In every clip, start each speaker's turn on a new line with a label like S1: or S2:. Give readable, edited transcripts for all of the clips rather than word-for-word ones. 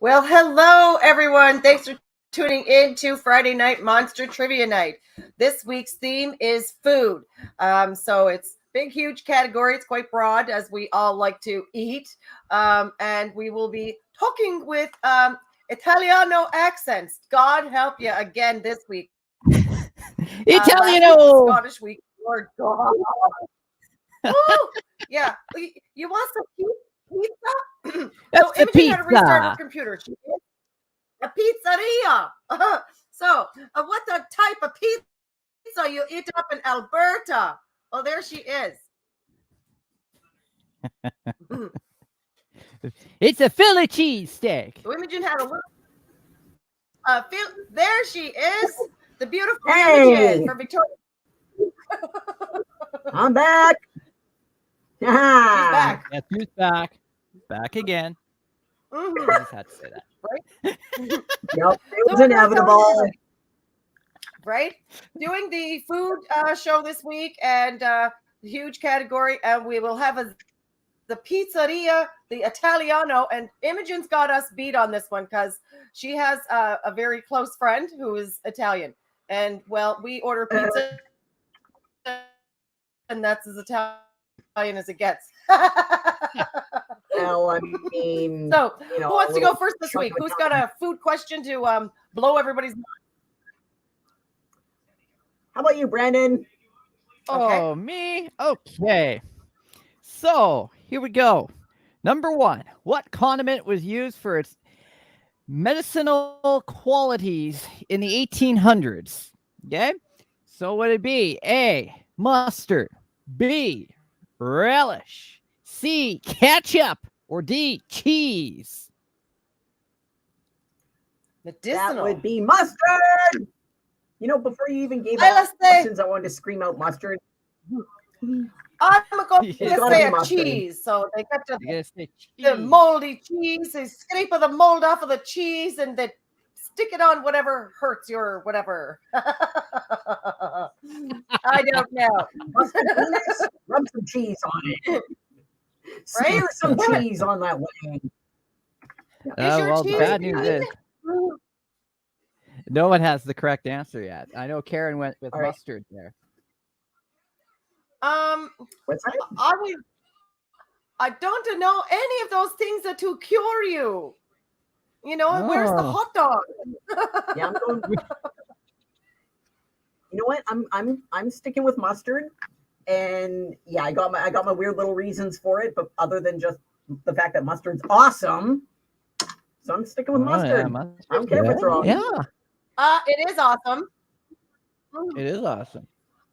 S1: Well, hello, everyone. Thanks for tuning in to Friday Night Monster Trivia Night. This week's theme is food. So it's big, huge category. It's quite broad, as we all like to eat. And we will be talking with Italiano accents. God help you again this week.
S2: Italiano.
S1: Scottish week. Lord God. Woo! Yeah. You want some pizza? So Imogen had to restart her computer. She did a pizzeria. So what the type of pizza you eat up in Alberta? Oh, there she is.
S2: It's a Philly cheesesteak.
S1: So Imogen had a little. There she is, the beautiful
S3: Hey!
S1: Imogen from Victoria.
S3: I'm back.
S1: She's back.
S2: Yes, who's back? Back again.
S1: Mm-hmm.
S2: I just had to say that.
S1: Right?
S3: Yep, it was inevitable.
S1: Right? Doing the food show this week and huge category, and we will have the pizzeria, the Italiano, and Imogen's got us beat on this one because she has a very close friend who is Italian, and well, we order pizza, and that's as Italian as it gets.
S3: Well, I mean,
S1: So,
S3: you know,
S1: who wants to go first this
S3: chunk
S1: week?
S3: of
S1: Who's got a food question to blow everybody's mind?
S3: How about you, Brandon?
S1: Okay.
S2: Oh, me? Okay. So, here we go. Number one, what condiment was used for its medicinal qualities in the 1800s? Okay. So, would it be A, mustard, B, relish, C, ketchup, or D, cheese?
S1: Medicinal.
S3: That would be mustard. You know, before you even gave
S1: let's say-
S3: options, I wanted to scream out mustard.
S1: I'm going
S2: It's
S1: to
S3: gotta
S1: say
S3: be
S1: a
S3: mustard.
S1: cheese. So they got
S2: You gotta say
S1: the
S2: cheese.
S1: moldy cheese. They scrape of the mold off of the cheese and they stick it on whatever hurts your whatever. I don't know.
S3: Mustard penis? Rub some cheese on it.
S1: Right?
S3: Smear some cheese on that wing.
S1: Is your
S2: Well, the
S1: cheese
S2: bad news
S1: green?
S2: is no one has the correct answer yet. I know Karen went with
S3: All right.
S2: mustard there.
S3: What's that?
S1: I don't know any of those things that to cure you. You know, where's the
S2: Oh.
S1: hot dog?
S3: Yeah, I'm going. You know what? I'm sticking with mustard, and yeah, I got my weird little reasons for it, but other than just the fact that mustard's awesome, so I'm sticking with mustard.
S2: Yeah, mustard's
S3: I don't care if it's
S2: good.
S3: wrong.
S2: Yeah,
S1: It is awesome.
S2: it is awesome.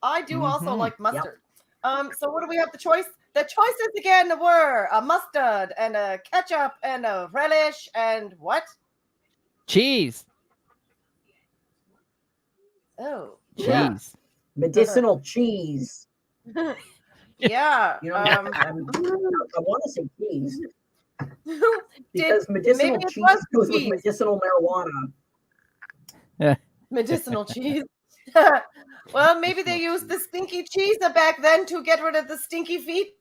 S1: I do also
S2: Mhm.
S1: like mustard. So what do we have the choice? The choices again were a mustard and a ketchup and a relish and what?
S2: Cheese.
S1: Oh,
S2: Cheese.
S1: yeah.
S3: Medicinal cheese.
S1: Yeah.
S3: You know, I want to say cheese because medicinal
S1: maybe it
S3: cheese
S1: was
S3: goes
S1: cheese.
S3: with medicinal marijuana.
S1: Medicinal cheese. Well, maybe they used the stinky cheese back then to get rid of the stinky feet.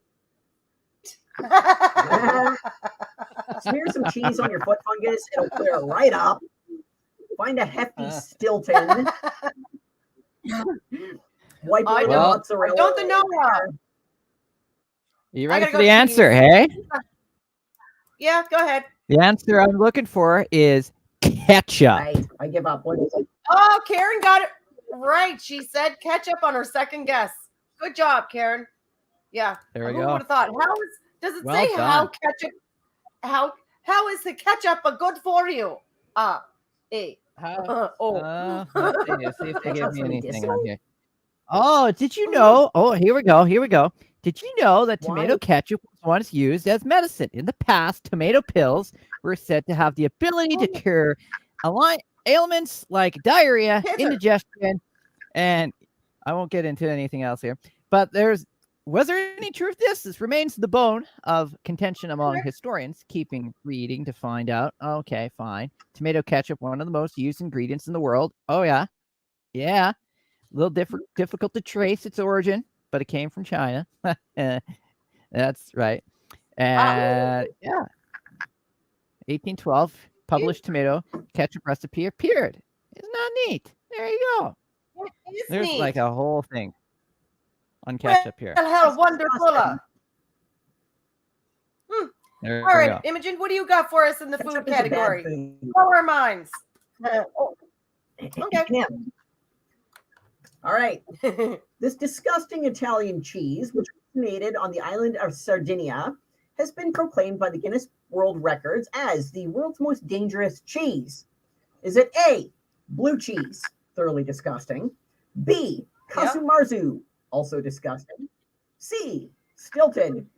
S3: Smear some cheese on your foot fungus; it'll clear it right up. Find a hefty Stilton. Wipe a
S1: I
S3: little
S2: don't-
S3: mozzarella.
S1: I don't know.
S2: You
S1: I
S2: ready
S1: gotta
S2: for
S1: go
S2: the answer,
S1: cheese.
S2: hey?
S1: Yeah, go ahead.
S2: The answer I'm looking for is ketchup.
S3: Right, I give up. What is it?
S1: Oh, Karen got it right. She said ketchup on her second guess. Good job, Karen. Yeah.
S2: There we
S1: Who
S2: go.
S1: would have thought? Does it
S2: Well
S1: say how
S2: done.
S1: ketchup? How is the ketchup a good for you? A. Oh.
S2: Let's see if they give
S3: Ketchup's
S2: me anything
S3: medicinal?
S2: on here. Oh, did you know? Oh, here we go. Here we go. Did you know that tomato
S3: Why?
S2: ketchup was once used as medicine? In the past, tomato pills were said to have the ability to cure ailments like diarrhea,
S1: Cancer.
S2: indigestion, and I won't get into anything else here. But was there any truth to this? This remains the bone of contention among historians, keeping reading to find out. Okay, fine. Tomato ketchup, one of the most used ingredients in the world. Oh, yeah. Yeah. A little difficult to trace its origin, but it came from China. That's right. And yeah. 1812, published tomato ketchup recipe appeared. Isn't that neat? There you go.
S1: It is
S2: There's
S1: neat.
S2: like a whole thing on ketchup here.
S1: Well, how
S3: That's
S1: wonderful.
S3: awesome.
S2: There
S1: All
S2: we
S1: right,
S2: go.
S1: Imogen, what do you got for us in the
S3: Ketchup
S1: food
S3: is a bad
S1: category?
S3: food.
S1: Blow our minds.
S3: Okay. All right. This disgusting Italian cheese, which originated on the island of Sardinia, has been proclaimed by the Guinness World Records as the world's most dangerous cheese. Is it A, blue cheese, thoroughly disgusting, B,
S1: Yep.
S3: Kasumarzu, also disgusting, C, Stilton,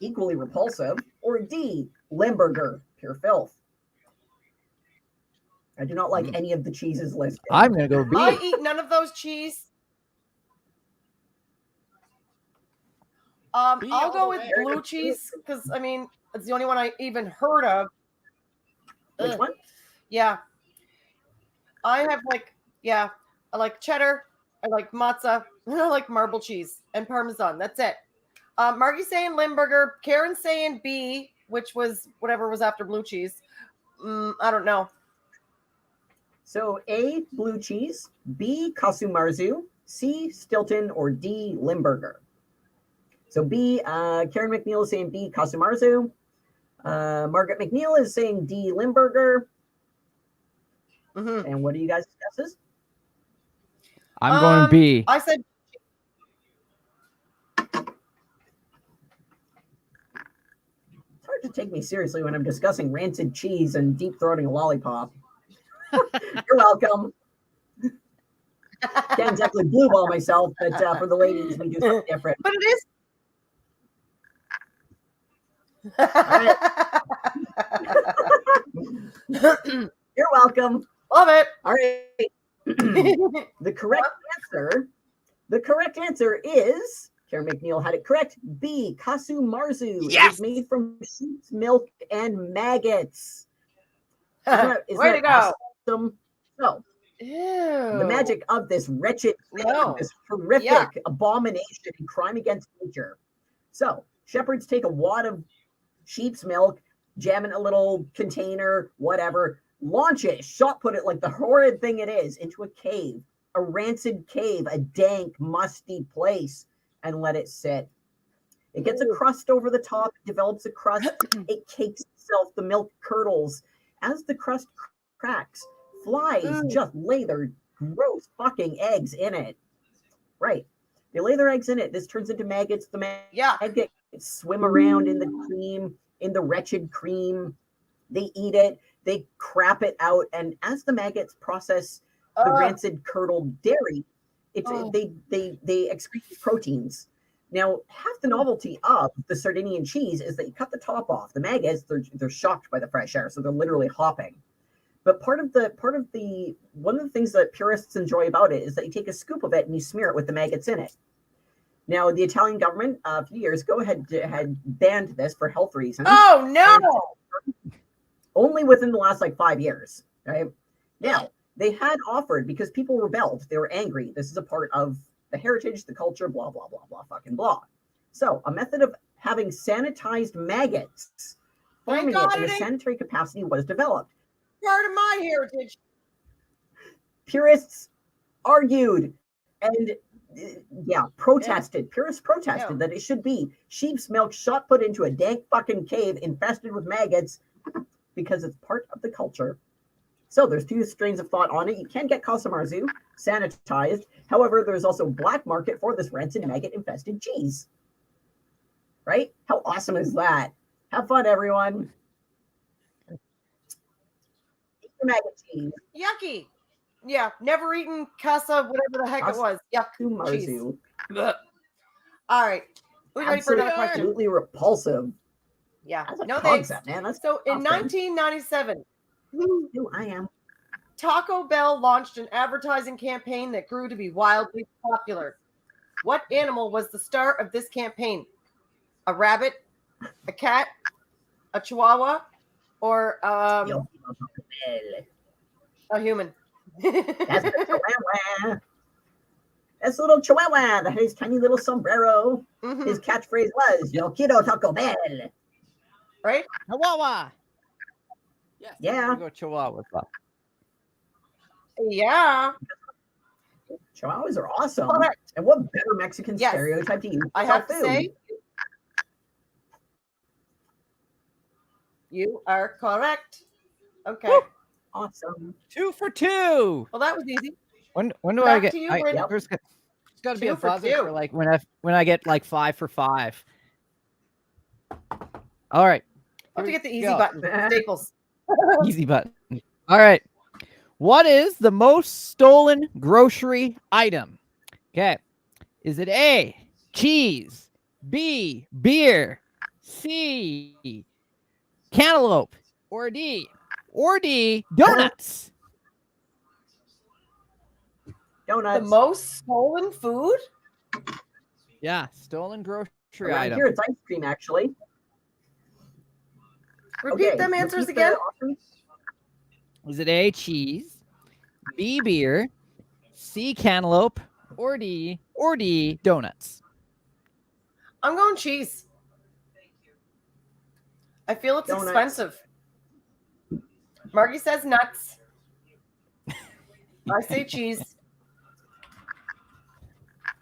S3: equally repulsive, or D, Limburger, pure filth? I do not like any of the cheeses listed.
S2: I'm gonna go B.
S1: I eat none of those cheese.
S4: B
S1: I'll
S4: all
S1: go
S4: the
S1: with
S4: way.
S1: blue cheese because I mean it's the only one I even heard of.
S3: Which
S1: Ugh.
S3: one?
S1: Yeah, I have I like cheddar, I like matzah, and I like marble cheese and Parmesan. That's it. Margie's saying Limburger, Karen's saying B, which was whatever was after blue cheese. I don't know.
S3: So A, blue cheese, B, Kasumarzu, C, Stilton, or D, Limburger. So B, Karen McNeil is saying B, Kasumarzu. Margaret McNeil is saying D, Limburger.
S1: Mhm.
S3: And what are you guys' guesses?
S2: I'm going B.
S1: I said
S3: It's hard to take me seriously when I'm discussing rancid cheese and deep throating a lollipop. You're welcome. Can't exactly blue ball myself, but for the ladies, we do something different.
S1: but it is.
S3: You're welcome.
S1: Love it.
S3: All right. The correct answer is, Karen McNeil had it correct, B, Kasumarzu.
S4: Yes!
S3: It is made from sheep's milk and maggots.
S1: Way to go.
S3: Awesome? So,
S1: Ew.
S3: the magic of this wretched thing,
S1: No.
S3: this horrific
S1: Yuck.
S3: abomination and crime against nature. So, shepherds take a wad of sheep's milk, jam it in a little container, whatever, launch it, shot put it like the horrid thing it is into a cave, a rancid cave, a dank, musty place, and let it sit. It gets a crust over the top, develops a crust, it cakes itself, the milk curdles. As the crust cracks, flies just lay their gross fucking eggs in it. Right. They lay their eggs in it. This turns into maggots. The maggots swim around in the cream, in the wretched cream. They eat it. They crap it out. And as the maggots process the rancid curdled dairy, they excrete proteins. Now, half the novelty of the Sardinian cheese is that you cut the top off. The maggots, they're shocked by the fresh air, so they're literally hopping. But one of the things that purists enjoy about it is that you take a scoop of it and you smear it with the maggots in it. Now, the Italian government a few years ago had banned this for health reasons.
S1: Oh no!
S3: Only within the last 5 years. Right now, they had offered, because people rebelled, they were angry. This is a part of the heritage, the culture, blah blah blah blah fucking blah. So, a method of having sanitized maggots, farming it in a sanitary capacity, was developed.
S1: Part of my heritage.
S3: Purists argued and protested. Purists protested that it should be sheep's milk shot put into a dank fucking cave infested with maggots because it's part of the culture. So there's two strains of thought on it. You can get Kasumarzu sanitized. However, there's also black market for this rancid maggot infested cheese. Right? How awesome is that? Have fun, everyone. Eat your maggot cheese.
S1: Yucky. Yeah, never eaten casa, whatever the heck it was. Yuck. Cheese. All right. We ready for another question?
S3: Absolutely repulsive.
S1: Yeah.
S3: That's a
S1: No
S3: concept,
S1: thanks.
S3: man. That's
S1: So in
S3: awesome.
S1: 1997,
S3: I am.
S1: Taco Bell launched an advertising campaign that grew to be wildly popular. What animal was the star of this campaign? A rabbit, a cat, a chihuahua, or a human?
S3: That's a chihuahua. That's a little chihuahua that had his tiny little sombrero.
S1: Mhm.
S3: His catchphrase was, "Yo quiero Taco Bell."
S1: Right?
S2: Chihuahua. Yes.
S3: Yeah.
S2: I'm gonna go Chihuahua.
S1: Yeah.
S3: Chihuahuas are awesome.
S1: Correct.
S3: And what better Mexican
S1: Yes.
S3: stereotype to use?
S1: I have to say, you are correct. Okay.
S2: Woo!
S3: Awesome.
S2: 2 for 2.
S1: Well, that was easy.
S2: When do
S1: Back
S2: I get?
S1: to you, Brandon.
S2: There's got to be
S1: 2
S2: a
S1: for
S2: buzzer
S1: 2.
S2: for like when I get like 5 for 5. All right.
S1: I'll have to get the easy
S2: go.
S1: button. Staples.
S2: Easy button. All right. What is the most stolen grocery item? Okay. Is it A, cheese, B, beer, C, cantaloupe, or D, donuts?
S3: Donuts.
S1: The most stolen food?
S2: Yeah, stolen grocery
S3: Around
S2: item.
S3: here, it's ice cream, actually.
S1: Repeat them answers
S3: repeat the
S1: again.
S3: options.
S2: Is it A, cheese, B, beer, C, cantaloupe, or D, donuts?
S1: I'm going cheese. I feel it's
S3: Donuts.
S1: expensive. Margie says nuts. I say cheese.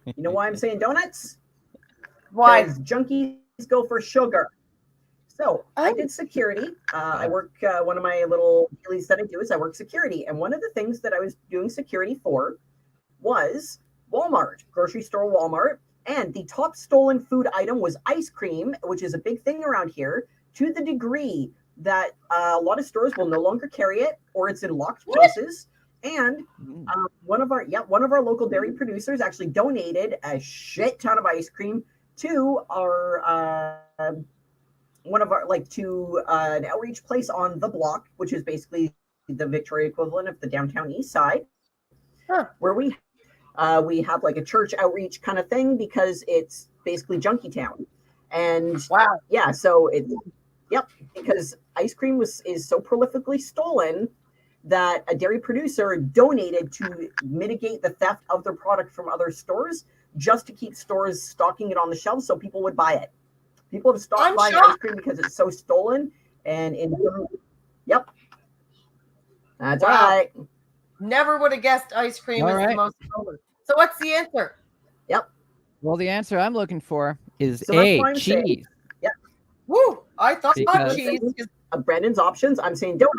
S3: You know why I'm saying donuts?
S1: Why?
S3: Because junkies go for sugar. So I
S1: Oh.
S3: did security. I work, one of my little dailies that I do is I work security. And one of the things that I was doing security for was Walmart, grocery store Walmart. And the top stolen food item was ice cream, which is a big thing around here, to the degree that a lot of stores will no longer carry it, or it's in locked places. And one of our local dairy producers actually donated a shit ton of ice cream to our to an outreach place on the block, which is basically the Victoria equivalent of the downtown east side, where we have like a church outreach kind of thing because it's basically junkie town. And
S1: wow,
S3: yeah, so it's because ice cream is so prolifically stolen that a dairy producer donated to mitigate the theft of their product from other stores, just to keep stores stocking it on the shelves so people would buy it. People have stopped buying ice cream because it's so stolen. And that's right.
S1: Never would have guessed ice cream is the most stolen. So what's the answer?
S2: Well, the answer I'm looking for is
S3: So that's why
S2: A,
S3: I'm saying-
S2: cheese.
S1: Woo! I thought
S2: Because-
S1: cheese.
S3: Of Brandon's options, I'm saying donuts.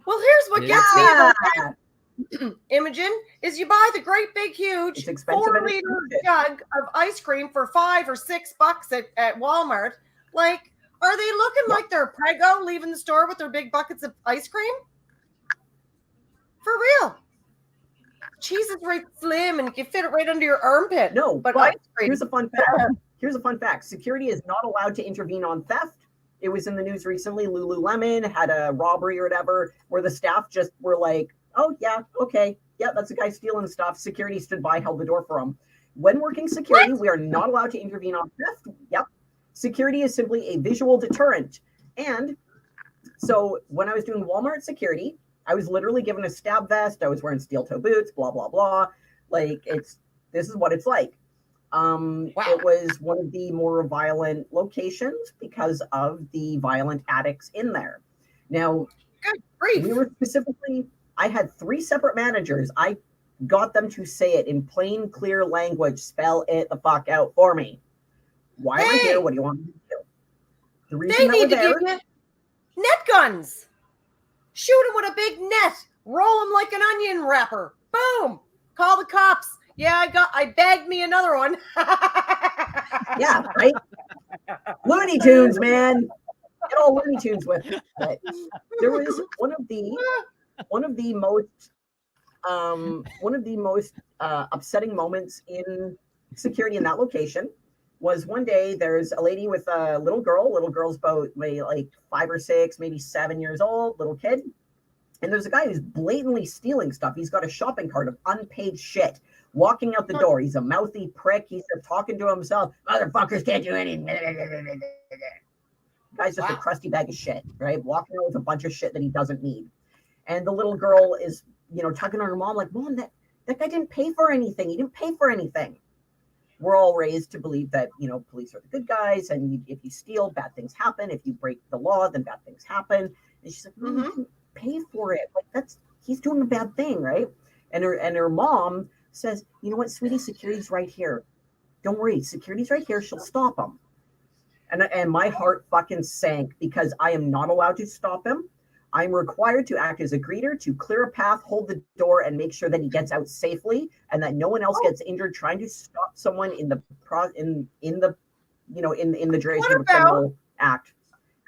S1: Well, here's what gets me
S3: Yeah.
S1: about that, Imogen, is you buy the great big huge
S3: It's expensive and
S1: 4-liter
S3: expensive.
S1: jug of ice cream for $5 or $6 at Walmart. Like, are they looking like they're prego leaving the store with their big buckets of ice cream? For real. Cheese is right slim and you can fit it right under your armpit.
S3: No,
S1: but
S3: but
S1: ice cream.
S3: here's a fun fact. Here's a fun fact. Security is not allowed to intervene on theft. It was in the news recently. Lululemon had a robbery or whatever where the staff just were like, oh, yeah, okay. Yeah, that's a guy stealing stuff. Security stood by, held the door for him. When working security, we are not allowed to intervene on theft. Yep. Security is simply a visual deterrent. And so when I was doing Walmart security, I was literally given a stab vest. I was wearing steel toe boots, blah, blah, blah. Like, this is what it's like. It was one of the more violent locations because of the violent addicts in there. Now,
S1: good grief.
S3: We were specifically, I had 3 separate managers. I got them to say it in plain, clear language, spell it the fuck out for me. Why am I here? What do you want me to do? The reason
S1: they need to give you net guns. Shoot them with a big net. Roll them like an onion wrapper. Boom. Call the cops. Yeah, I bagged me another one.
S3: Yeah, right? Looney Tunes, man. Get all Looney Tunes with it. But there was one of the most upsetting moments in security in that location was one day there's a lady with a little girl. Little girl's about maybe like 5 or 6, maybe 7 years old, little kid. And there's a guy who's blatantly stealing stuff. He's got a shopping cart of unpaid shit. Walking out the door, he's a mouthy prick. He's talking to himself. Motherfuckers can't do anything. Guy's just a crusty bag of shit, right? Walking out with a bunch of shit that he doesn't need. And the little girl is, tugging on her mom like, Mom, that guy didn't pay for anything. He didn't pay for anything. we're all raised to believe that, police are the good guys, and if you steal, bad things happen. If you break the law, then bad things happen. And she's like, you can pay for it. Like, he's doing a bad thing, right? And her mom says, you know what, sweetie, security's right here. Don't worry, security's right here. She'll stop him. And my heart fucking sank, because I am not allowed to stop him. I'm required to act as a greeter, to clear a path, hold the door, and make sure that he gets out safely, and that no one else gets injured trying to stop someone in the duration of a criminal act.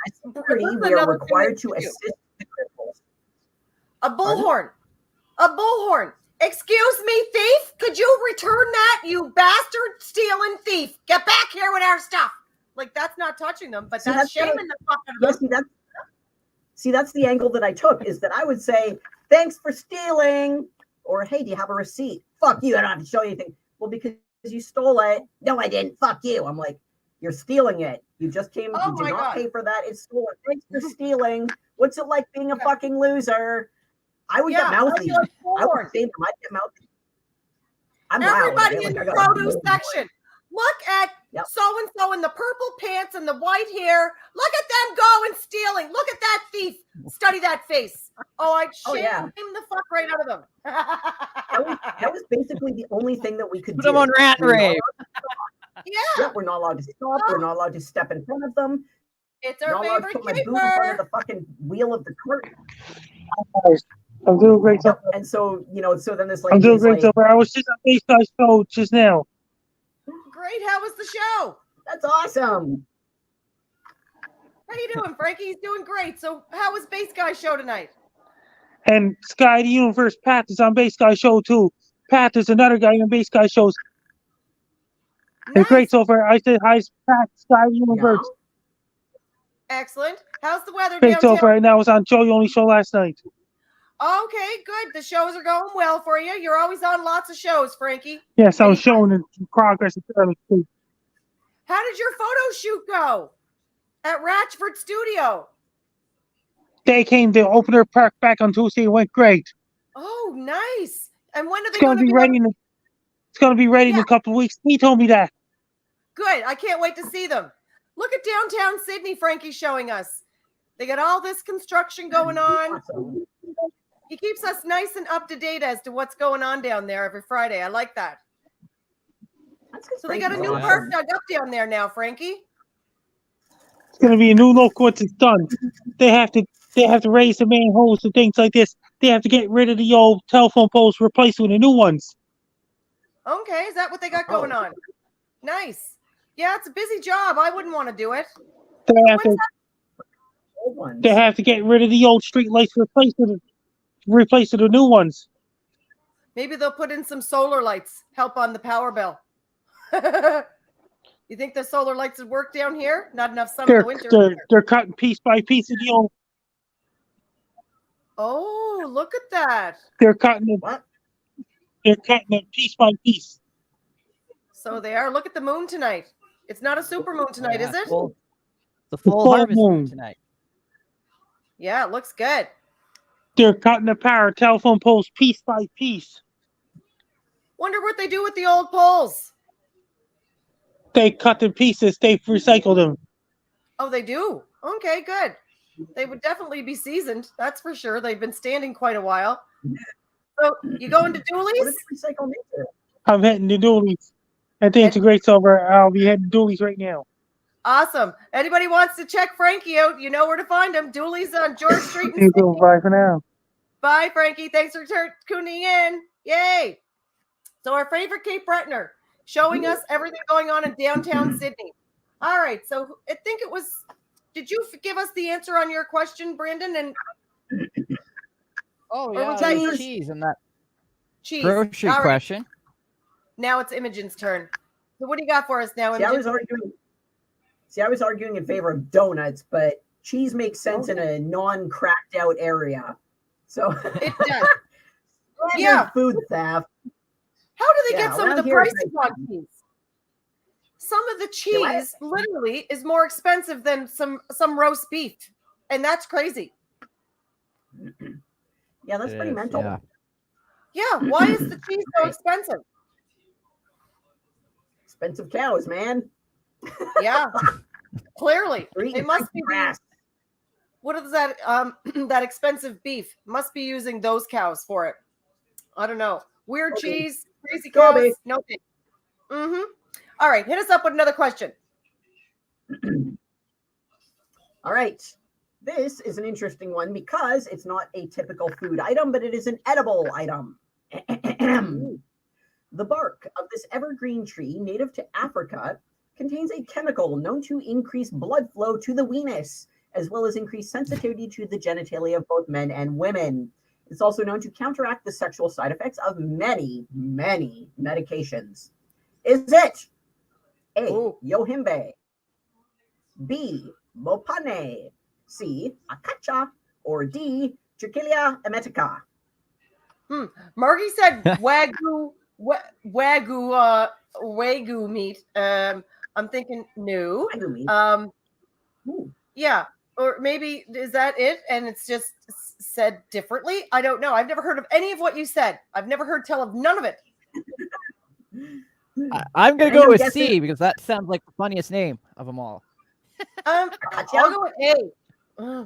S3: As security, we are required to assist the criminals.
S1: A bullhorn. A bullhorn. Excuse me, thief. Could you return that, you bastard stealing thief? Get back here with our stuff. Like, that's not touching them, but that's shaming the fuck out of them.
S3: See, that's the angle that I took, is that I would say, thanks for stealing. Or, hey, do you have a receipt? Fuck you, I don't have to show you anything. Well, because you stole it. No, I didn't. Fuck you. I'm like, you're stealing it. You just came, you did not pay for that. It's stolen. Thanks for stealing. What's it like being a fucking loser? I would get mouthy. I would say them. I'd get mouthy. I'm
S1: Everybody
S3: loud.
S1: in the produce section. Look at so-and-so in the purple pants and the white hair. Look at them going stealing. Look at that thief. Study that face. Oh, I'd shame the fuck right out of them.
S3: that was basically the only thing that we could do.
S2: Put them on rat rave.
S3: We're not allowed to stop. We're not allowed to step in front of them.
S1: It's our favorite
S3: to put my boot in front of the fucking wheel of the cart.
S4: I'm doing great.
S3: And so, so then this lady
S4: I'm doing great. So I was just on Base Guy show just now.
S1: Great. How was the show?
S3: That's awesome.
S1: How you doing, Frankie? He's doing great. So how was Base Guy show tonight?
S4: And Sky the Universe, Pat is on Base Guy show too. Pat is another guy on Base Guy shows.
S1: Nice.
S4: It's great so far. I said hi, Pat, Sky the Universe.
S1: Yeah. Excellent. How's the weather
S4: Great
S1: downtown?
S4: so far. Now I was on Joey Only show last night.
S1: Okay, good. The shows are going well for you. You're always on lots of shows, Frankie.
S4: Yes, I was showing the progress.
S1: How did your photo shoot go at Ratchford Studio?
S4: They came to open their park back on Tuesday. It went great.
S1: Oh, nice. And when are they
S4: It's going to be ready? It's going to be ready in a couple of weeks. He told me that.
S1: Good. I can't wait to see them. Look at downtown Sydney, Frankie's showing us. They got all this construction going on. He keeps us nice and up to date as to what's going on down there every Friday. I like that. So they got a new park dug up down there now, Frankie.
S4: It's going to be a new look once it's done. They have to raise the manholes and things like this. They have to get rid of the old telephone poles, replace with the new ones.
S1: Okay, is that what they got going on? Nice. Yeah, it's a busy job. I wouldn't want to do it.
S4: They have to get rid of the old street lights, replace with the new ones.
S1: Maybe they'll put in some solar lights, help on the power bill. You think the solar lights would work down here? Not enough sun in the winter.
S4: They're cutting piece by piece of the old.
S1: Oh, look at that.
S4: They're cutting it piece by piece.
S1: So they are. Look at the moon tonight. It's not a super moon tonight, is it?
S2: The full harvest moon tonight.
S1: Yeah, it looks good.
S4: They're cutting the power telephone poles piece by piece.
S1: Wonder what they do with the old poles.
S4: They cut the pieces. They recycle them.
S1: Oh, they do? Okay, good. They would definitely be seasoned. That's for sure. They've been standing quite a while. So you going to Dooley's?
S4: I'm heading to Dooley's. I think it's a great silver. I'll be heading to Dooley's right now.
S1: Awesome. Anybody wants to check Frankie out, you know where to find him. Dooley's on George Street.
S4: Bye for now.
S1: Bye, Frankie. Thanks for tuning in. Yay. So our favorite Cape Brettoner showing us everything going on in downtown Sydney. All right. So I think it was, did you give us the answer on your question, Brandon? And
S2: yeah, cheese and that
S1: cheese
S2: grocery question.
S1: Now it's Imogen's turn. So what do you got for us now, Imogen?
S3: I was arguing in favor of donuts, but cheese makes sense in a non-cracked out area. So
S1: it does. Yeah.
S3: Food theft.
S1: How do they get some of the prices on cheese? Some of the cheese literally is more expensive than some roast beef. And that's crazy.
S3: Yeah, that's pretty mental.
S1: Yeah, why is the cheese so expensive?
S3: Expensive cows, man.
S1: Yeah, clearly
S3: They're eating
S1: it must be
S3: grass.
S1: what is that? That expensive beef must be using those cows for it. I don't know. Weird
S3: Kobe.
S1: cheese, crazy
S3: Kobe.
S1: cows. No thanks. Mm-hmm. All right, hit us up with another question.
S3: All right. This is an interesting one because it's not a typical food item, but it is an edible item. The bark of this evergreen tree, native to Africa, contains a chemical known to increase blood flow to the weenus, as well as increase sensitivity to the genitalia of both men and women. It's also known to counteract the sexual side effects of many, many medications. Is it A,
S1: Ooh.
S3: yohimbe, B, mopane, C, akacha, or D, Trichilia emetica?
S1: Margie said wagyu wagyu meat. I'm thinking no.
S3: I believe. Ooh.
S1: Yeah, or maybe is that it? And it's just said differently. I don't know. I've never heard of any of what you said. I've never heard tell of none of it.
S2: I'm gonna
S3: And
S2: go
S3: I'm
S2: with
S3: guessing-
S2: C because that sounds like the funniest name of them all.
S1: I'll go with A.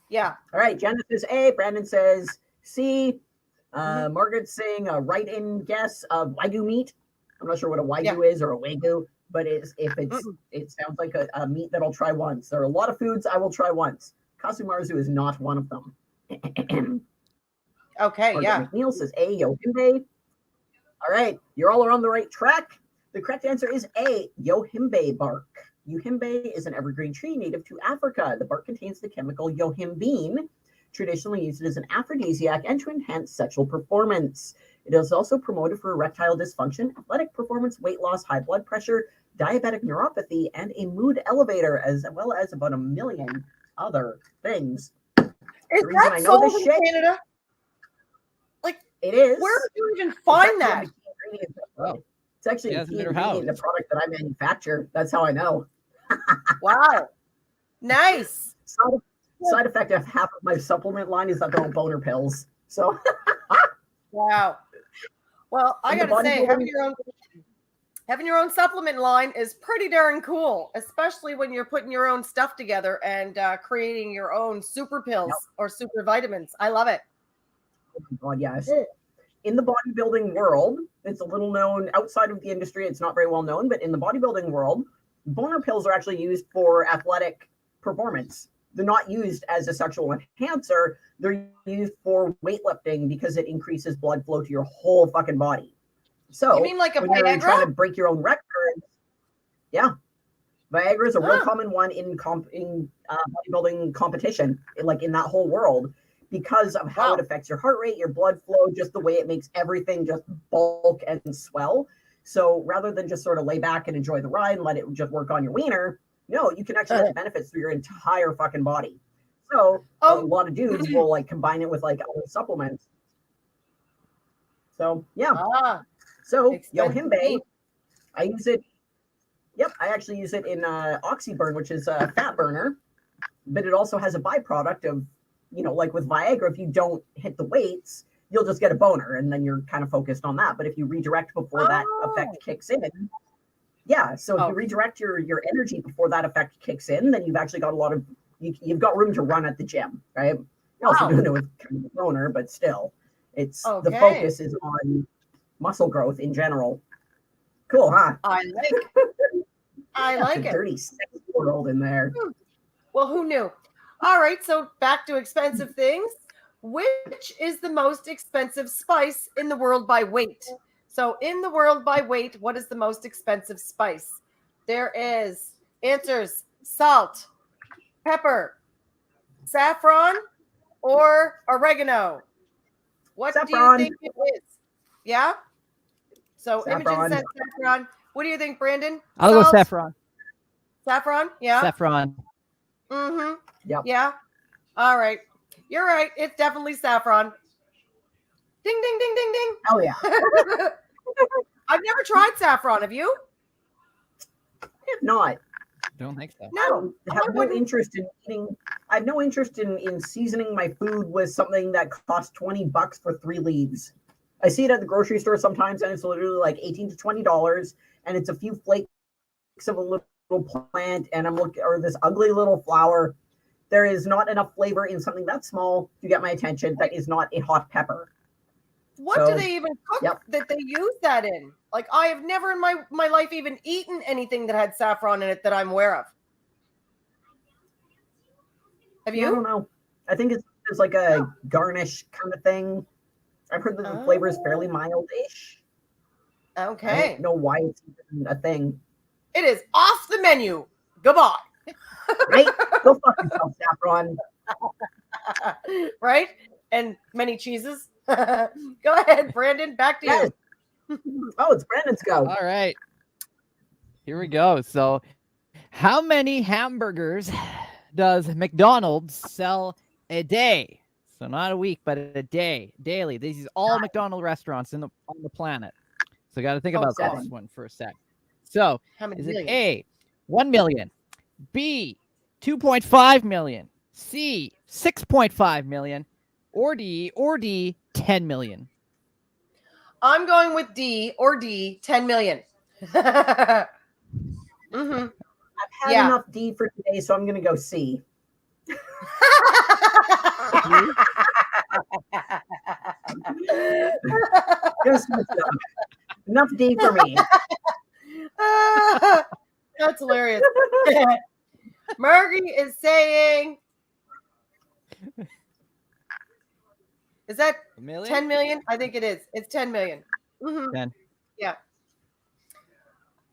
S1: Yeah.
S3: All right, Jenna says A, Brandon says C. Margaret's saying a write-in guess of wagyu meat. I'm not sure what a wagyu is or a wagyu, but it sounds like a meat that I'll try once. There are a lot of foods I will try once. Kasumarzu is not one of them.
S1: Okay.
S3: Margaret
S1: Yeah.
S3: McNeil says A, yohimbe. All right, you're all on the right track. The correct answer is A, yohimbe bark. Yohimbe is an evergreen tree native to Africa. The bark contains the chemical yohimbine, traditionally used as an aphrodisiac and to enhance sexual performance. It is also promoted for erectile dysfunction, athletic performance, weight loss, high blood pressure, diabetic neuropathy, and a mood elevator, as well as about 1 million other things.
S1: Is
S3: The reason
S1: that
S3: I know this
S1: sold in
S3: shit-
S1: Canada? Like,
S3: It is.
S1: where did you even
S3: It's
S1: find
S3: actually
S1: that?
S3: a key ingredient.
S2: Oh.
S3: It's actually
S2: Yeah,
S3: a
S2: it's
S3: key
S2: in their
S3: ingredient in the
S2: house.
S3: product that I manufacture. That's how I know.
S1: Wow. Nice.
S3: Side effect of half of my supplement line is that they're all boner pills. So
S1: Wow. Well, I
S3: And the
S1: gotta say,
S3: bodybuilding-
S1: having your own supplement line is pretty darn cool, especially when you're putting your own stuff together and creating your own super pills or super vitamins. I love it.
S3: God, yes. In the bodybuilding world, it's a little known outside of the industry. It's not very well known, but in the bodybuilding world, boner pills are actually used for athletic performance. They're not used as a sexual enhancer. They're used for weightlifting because it increases blood flow to your whole fucking body. So
S1: You mean like a
S3: when you're
S1: Viagra?
S3: trying to break your own records, yeah, Viagra is a real
S1: Huh.
S3: common one in bodybuilding competition, like in that whole world, because of how
S1: Wow.
S3: it affects your heart rate, your blood flow, just the way it makes everything just bulk and swell. So rather than just sort of lay back and enjoy the ride and let it just work on your wiener, no, you can actually get the benefits through your entire fucking body. So a lot of dudes will like combine it with like other supplements. So yeah. So
S1: expensive
S3: yohimbe,
S1: meat.
S3: I use it. Yep, I actually use it in oxyburn, which is a fat burner, but it also has a byproduct of, you know, like with Viagra, if you don't hit the weights, you'll just get a boner and then you're kind of focused on that. But if you redirect before that effect kicks in, yeah. So if you redirect your energy before that effect kicks in, then you've actually got a lot of, you've got room to run at the gym, right? You're also doing it with kind of a boner, but still, it's the focus is on muscle growth in general. Cool, huh?
S1: I like it.
S3: Dirty 6-year-old in there.
S1: Well, who knew? All right, so back to expensive things. Which is the most expensive spice in the world by weight? So, in the world by weight, what is the most expensive spice? There is answers: salt, pepper, saffron, or oregano. What do you
S3: Saffron.
S1: think it is? Yeah. So Imogen
S3: Saffron.
S1: said saffron. What do you think, Brandon?
S2: I'll go
S1: Salt?
S2: saffron.
S1: Saffron? Yeah.
S2: Saffron.
S1: Mm-hmm.
S3: Yep.
S1: Yeah. All right. You're right. It's definitely saffron. Ding, ding, ding, ding, ding.
S3: Oh yeah.
S1: I've never tried saffron. Have you?
S3: If not,
S2: Don't think so.
S1: No.
S3: I have no interest in eating. I have no interest in seasoning my food with something that costs $20 for 3 leaves. I see it at the grocery store sometimes, and it's literally like $18 to $20, and it's a few flakes of a little plant, and I'm looking, or this ugly little flower. There is not enough flavor in something that small to get my attention. That is not a hot pepper.
S1: What
S3: So,
S1: do they even cook
S3: yep.
S1: that they use that in? Like, I have never in my life even eaten anything that had saffron in it that I'm aware of. Have you?
S3: I don't know. I think it's like a garnish kind of thing. I've heard that the flavor is fairly mild-ish.
S1: Okay.
S3: I don't know why it's even a thing.
S1: It is off the menu. Goodbye.
S3: Right? Go fuck yourself, saffron.
S1: Right? And many cheeses. Go ahead, Brandon. Back to
S3: Yes.
S1: you.
S3: Oh, it's Brandon's go.
S2: All right. Here we go. So, how many hamburgers does McDonald's sell a day? So not a week, but a day, daily. These is all McDonald's restaurants on the planet. So got to think about this one for a sec. So
S1: How many
S2: is it
S1: millions?
S2: A, 1 million, B, 2.5 million, C, 6.5 million, or D, 10 million?
S1: I'm going with D, 10 million. Mm-hmm.
S3: I've had enough D for today, so I'm going to go C. Enough D for me.
S1: That's hilarious. Margie is saying, is that 10 million? I think it is. It's 10 million. Mm-hmm.
S2: 10.
S1: Yeah.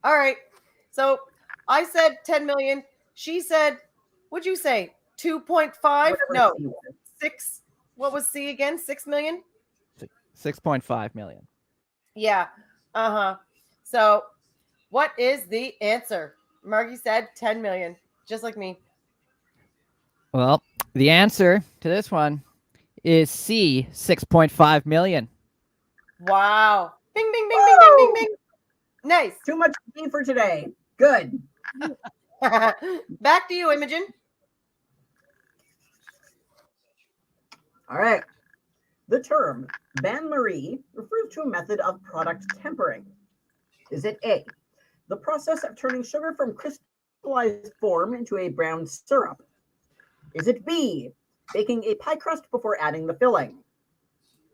S1: All right. So I said 10 million. She said, what'd you say? 2.5? No. 6. What was C again? 6 million?
S2: 6.5 million.
S1: Yeah. Uh-huh. So what is the answer? Margie said 10 million, just like me.
S2: Well, the answer to this one is C, 6.5 million.
S1: Wow. Bing, bing, bing, bing, bing, bing, bing. Nice.
S3: Too much D for today. Good.
S1: Back to you, Imogen.
S3: All right. The term bain-marie refers to a method of product tempering. Is it A, the process of turning sugar from crystallized form into a brown syrup? Is it B, baking a pie crust before adding the filling?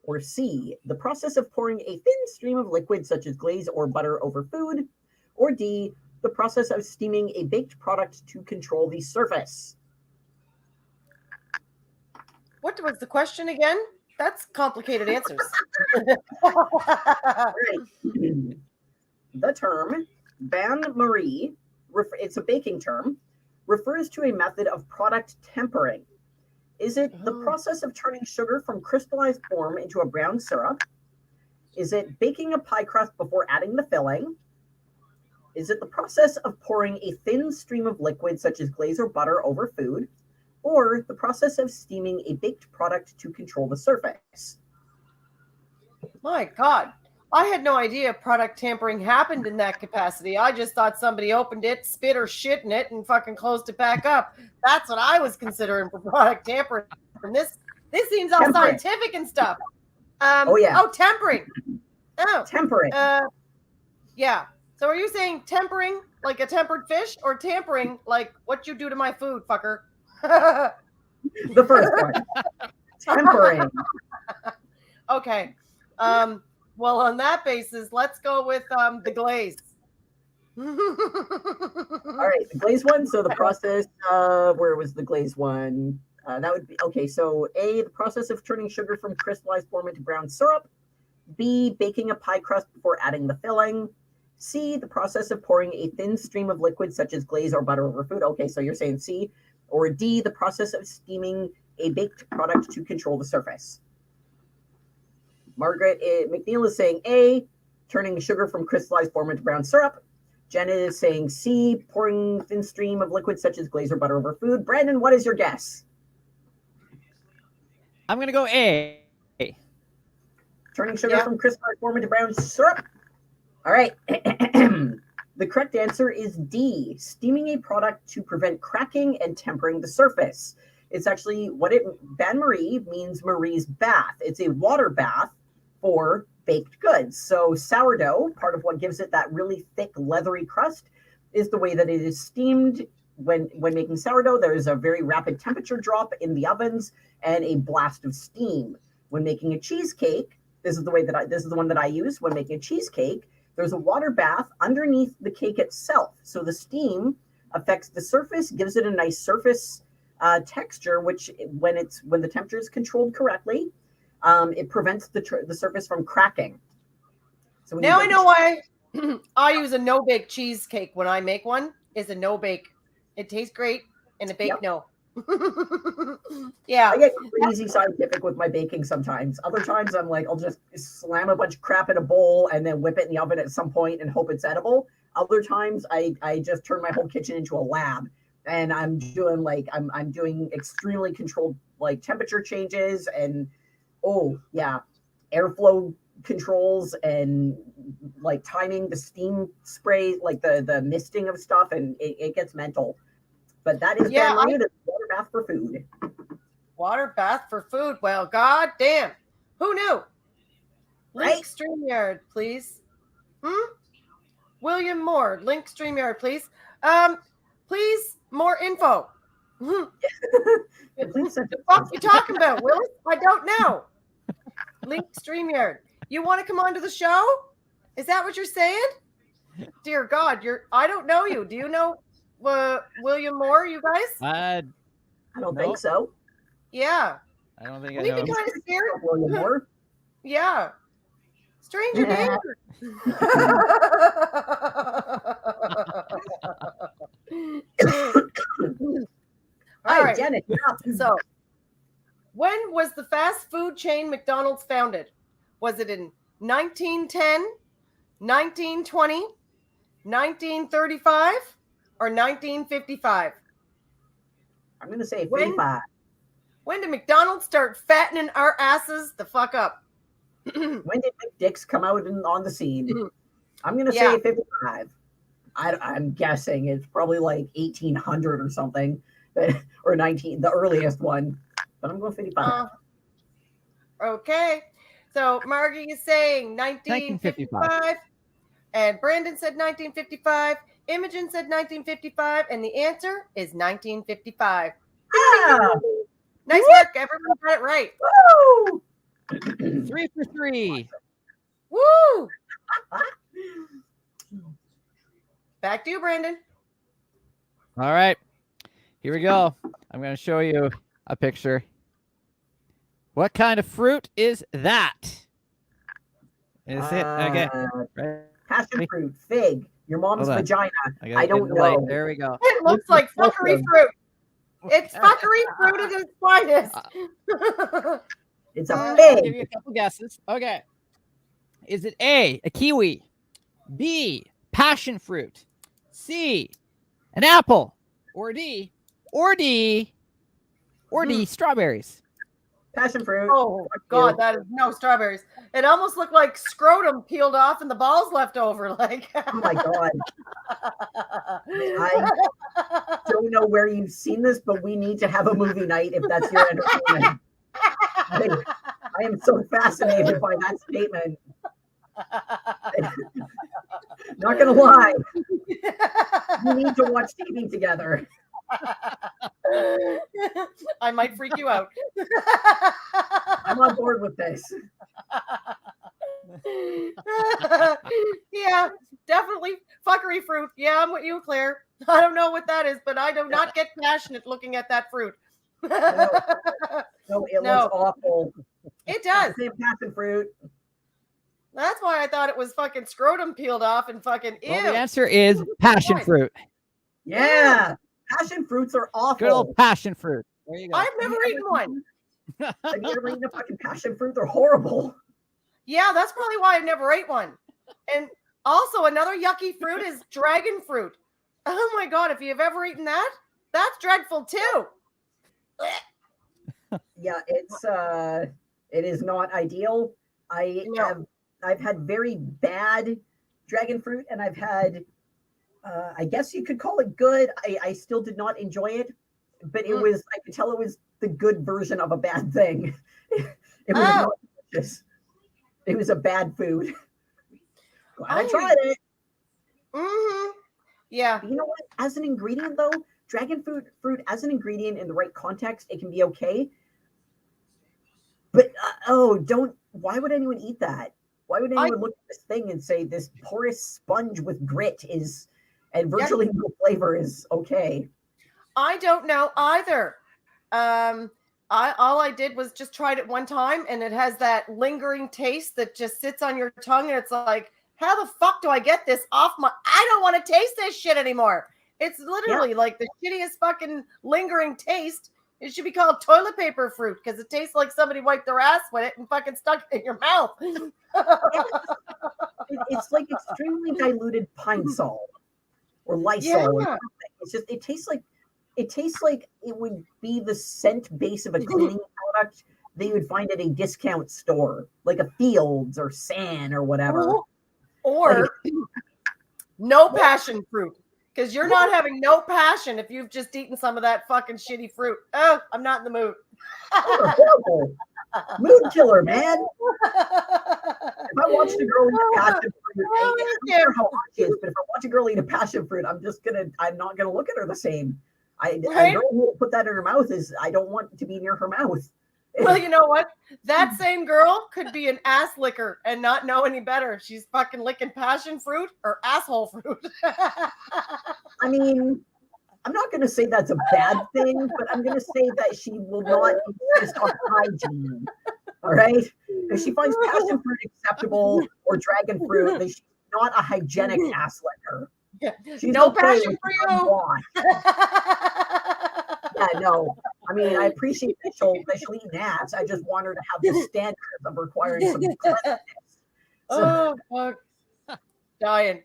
S3: Or C, the process of pouring a thin stream of liquid such as glaze or butter over food? Or D, the process of steaming a baked product to control the surface?
S1: What was the question again? That's complicated answers.
S3: Right. The term bain-marie, it's a baking term, refers to a method of product tempering. Is it the process of turning sugar from crystallized form into a brown syrup? Is it baking a pie crust before adding the filling? Is it the process of pouring a thin stream of liquid such as glaze or butter over food? Or the process of steaming a baked product to control the surface?
S1: My God. I had no idea product tampering happened in that capacity. I just thought somebody opened it, spit or shit in it, and fucking closed it back up. That's what I was considering for product tampering. And this seems all scientific and stuff.
S3: Oh, yeah.
S1: Oh, tempering. Oh.
S3: Tempering.
S1: Yeah. So are you saying tempering like a tempered fish, or tampering like what you do to my food, fucker?
S3: The first one. Tempering.
S1: Okay. Well, on that basis, let's go with the glaze.
S3: All right, the glaze one. So the process, where was the glaze one? That would be, okay, so A, the process of turning sugar from crystallized form into brown syrup. B, baking a pie crust before adding the filling. C, the process of pouring a thin stream of liquid such as glaze or butter over food. Okay, so you're saying C. Or D, the process of steaming a baked product to control the surface. Margaret McNeil is saying A, turning sugar from crystallized form into brown syrup. Jen is saying C, pouring thin stream of liquid such as glaze or butter over food. Brandon, what is your guess?
S2: I'm going to go A.
S3: Turning sugar from crystallized form into brown syrup. All right. The correct answer is D, steaming a product to prevent cracking and tempering the surface. It's actually bain-marie means Marie's bath. It's a water bath for baked goods. So sourdough, part of what gives it that really thick, leathery crust, is the way that it is steamed. When making sourdough, there is a very rapid temperature drop in the ovens and a blast of steam. When making a cheesecake, this is the one that I use. When making a cheesecake, there's a water bath underneath the cake itself. So the steam affects the surface, gives it a nice surface texture, which when the temperature is controlled correctly, it prevents the surface from cracking. So
S1: now I know why I use a no-bake cheesecake when I make one. Is a no-bake. It tastes great, and a bake no. Yeah.
S3: I get crazy scientific with my baking sometimes. Other times I'm like, I'll just slam a bunch of crap in a bowl and then whip it in the oven at some point and hope it's edible. Other times I just turn my whole kitchen into a lab, and I'm doing extremely controlled like temperature changes and airflow controls and like timing the steam spray, like the misting of stuff, and it gets mental. But that is water bath for food.
S1: Water bath for food. Well, god damn. Who knew?
S3: Right?
S1: Link StreamYard, please. William Moore, link StreamYard, please. Please, more info. What the fuck you talking about, Willis? I don't know. Link StreamYard. You want to come onto the show? Is that what you're saying? Dear God, I don't know you. Do you know William Moore, you guys?
S3: I don't think so.
S1: Yeah.
S2: I don't think
S1: We'd
S2: I know.
S1: be kind of scared.
S3: William Moore?
S1: Yeah. Stranger danger. All right.
S3: Janet.
S1: So, when was the fast food chain McDonald's founded? Was it in 1910, 1920, 1935, or 1955?
S3: I'm going to say 55.
S1: When did McDonald's start fattening our asses the fuck up?
S3: When did McDicks come out on the scene? I'm going to say 55. I'm guessing it's probably like 1800 or something, or 19, the earliest one. But I'm going 55.
S1: Okay. So Margie is saying 1955. And Brandon said 1955. Imogen said 1955. And the answer is 1955. Nice work. Everyone got it right.
S3: Woo!
S2: 3 for 3.
S1: Woo! Back to you, Brandon.
S2: All right. Here we go. I'm going to show you a picture. What kind of fruit is that? Is it? Okay.
S3: Passion fruit, fig, your mom's vagina. I don't know.
S2: Light. There we go.
S1: It looks like fuckery fruit. It's fuckery fruit at its finest.
S3: It's a
S2: I'll
S3: fig.
S2: give you a couple guesses. Okay. Is it A, a kiwi, B, passion fruit, C, an apple, or D, strawberries?
S3: Passion fruit.
S1: Oh, God, that is no strawberries. It almost looked like scrotum peeled off and the balls left over. Like,
S3: oh my God. I don't know where you've seen this, but we need to have a movie night if that's your entertainment. I am so fascinated by that statement. Not gonna lie, we need to watch TV together.
S1: I might freak you out.
S3: I'm on board with this.
S1: Yeah, definitely fuckery fruit. Yeah, I'm with you, Claire. I don't know what that is, but I do not get passionate looking at that fruit.
S3: No, it looks awful.
S1: It does.
S3: Same passion fruit.
S1: That's why I thought it was fucking scrotum peeled off and fucking ew.
S2: Well, the answer is passion fruit.
S3: Yeah. Passion fruits are awful.
S2: Good old passion fruit. There you go.
S1: I've never eaten one.
S3: Have you ever eaten a fucking passion fruit? They're horrible.
S1: Yeah, that's probably why I never ate one. And also another yucky fruit is dragon fruit. Oh my God, if you've ever eaten that, that's dreadful too.
S3: Yeah, it is not ideal. I've had very bad dragon fruit, and I've had I guess you could call it good. I still did not enjoy it, but it was, I could tell it was the good version of a bad thing. It was not delicious. It was a bad food. Glad I tried it.
S1: Mm-hmm. Yeah.
S3: You know what? As an ingredient, though, dragon fruit as an ingredient in the right context, it can be okay. But why would anyone eat that? Why would anyone look at this thing and say this porous sponge with grit and virtually no flavor is okay?
S1: I don't know either. All I did was just tried it one time, and it has that lingering taste that just sits on your tongue, and it's like, how the fuck do I get this off my? I don't want to taste this shit anymore. It's literally like the shittiest fucking lingering taste. It should be called toilet paper fruit because it tastes like somebody wiped their ass with it and fucking stuck it in your mouth.
S3: It's like extremely diluted pine Sol or Lysol.
S1: Yeah.
S3: It's just it tastes like it would be the scent base of a cleaning product that you would find at a discount store, like a Fields or San or whatever.
S1: Or no passion fruit. Because you're not having no passion if you've just eaten some of that fucking shitty fruit. Oh, I'm not in the mood.
S3: Horrible. Mood killer, man. If I watched a girl eat a passion fruit, I don't care how hot she is, but if I watch a girl eat a passion fruit, I'm not gonna look at her the same. A girl who will put that in her mouth I don't want to be near her mouth.
S1: Well, you know what? That same girl could be an ass licker and not know any better. She's fucking licking passion fruit or asshole fruit.
S3: I mean, I'm not going to say that's a bad thing, but I'm going to say that she will not insist on hygiene. All right? If she finds passion fruit acceptable or dragon fruit, then she's not a hygienic ass licker. She's
S1: no passion for you.
S3: Yeah, no. I mean, I appreciate that she'll eat naps. I just want her to have the standards of requiring some cleanliness.
S1: Oh, fuck. Dying.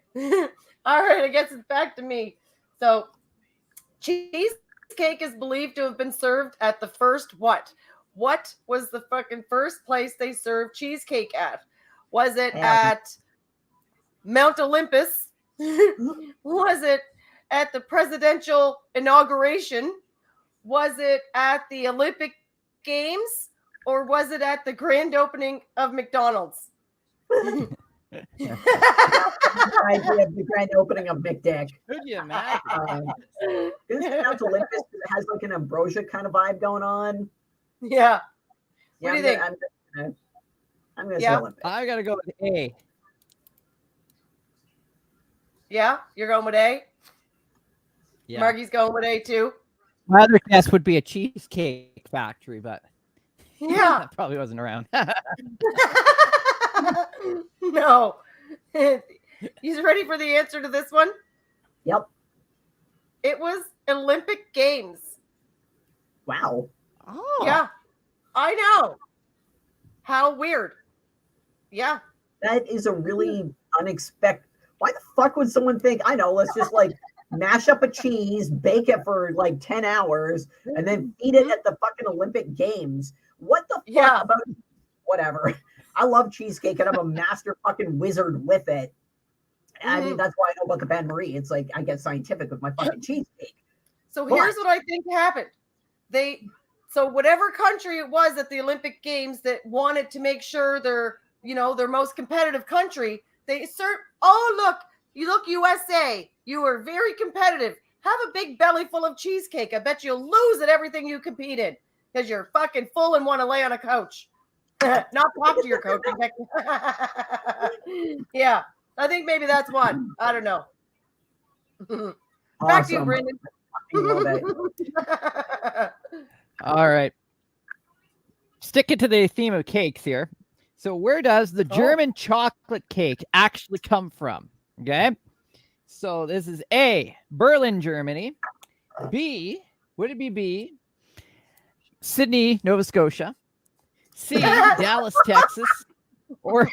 S1: All right, I guess it's back to me. So, cheesecake is believed to have been served at the first what? What was the fucking first place they served cheesecake at? Was it at Mount Olympus? Was it at the presidential inauguration? Was it at the Olympic Games? Or was it at the grand opening of McDonald's?
S3: The grand opening of McDick.
S2: Could you imagine?
S3: This Mount Olympus has like an ambrosia kind of vibe going on.
S1: Yeah. What do you think?
S3: I'm gonna say Olympus.
S2: I gotta go with A.
S1: Yeah, you're going with A?
S2: Yeah.
S1: Margie's going with A too?
S2: My other guess would be a cheesecake factory, but
S1: yeah,
S2: that probably wasn't around.
S1: No. You ready for the answer to this one?
S3: Yep.
S1: It was Olympic Games.
S3: Wow.
S2: Oh.
S1: Yeah, I know. How weird. Yeah.
S3: That is a really unexpected. Why the fuck would someone think, I know, let's just like mash up a cheese, bake it for like 10 hours, and then feed it at the fucking Olympic Games? What the fuck about whatever? I love cheesecake and I'm a master fucking wizard with it. I mean, that's why I know about the Bain Marie. It's like I get scientific with my fucking cheesecake.
S1: So here's what I think happened. So whatever country it was at the Olympic Games that wanted to make sure they're, their most competitive country, they served, you look USA, you were very competitive. Have a big belly full of cheesecake. I bet you'll lose at everything you compete in because you're fucking full and want to lay on a couch. Not talk to your coach. Yeah, I think maybe that's one. I don't know. Back to you, Brendan.
S2: All right. Sticking to the theme of cakes here. So where does the German chocolate cake actually come from? Okay. So this is A, Berlin, Germany. B, would it be B, Sydney, Nova Scotia? C, Dallas, Texas? Or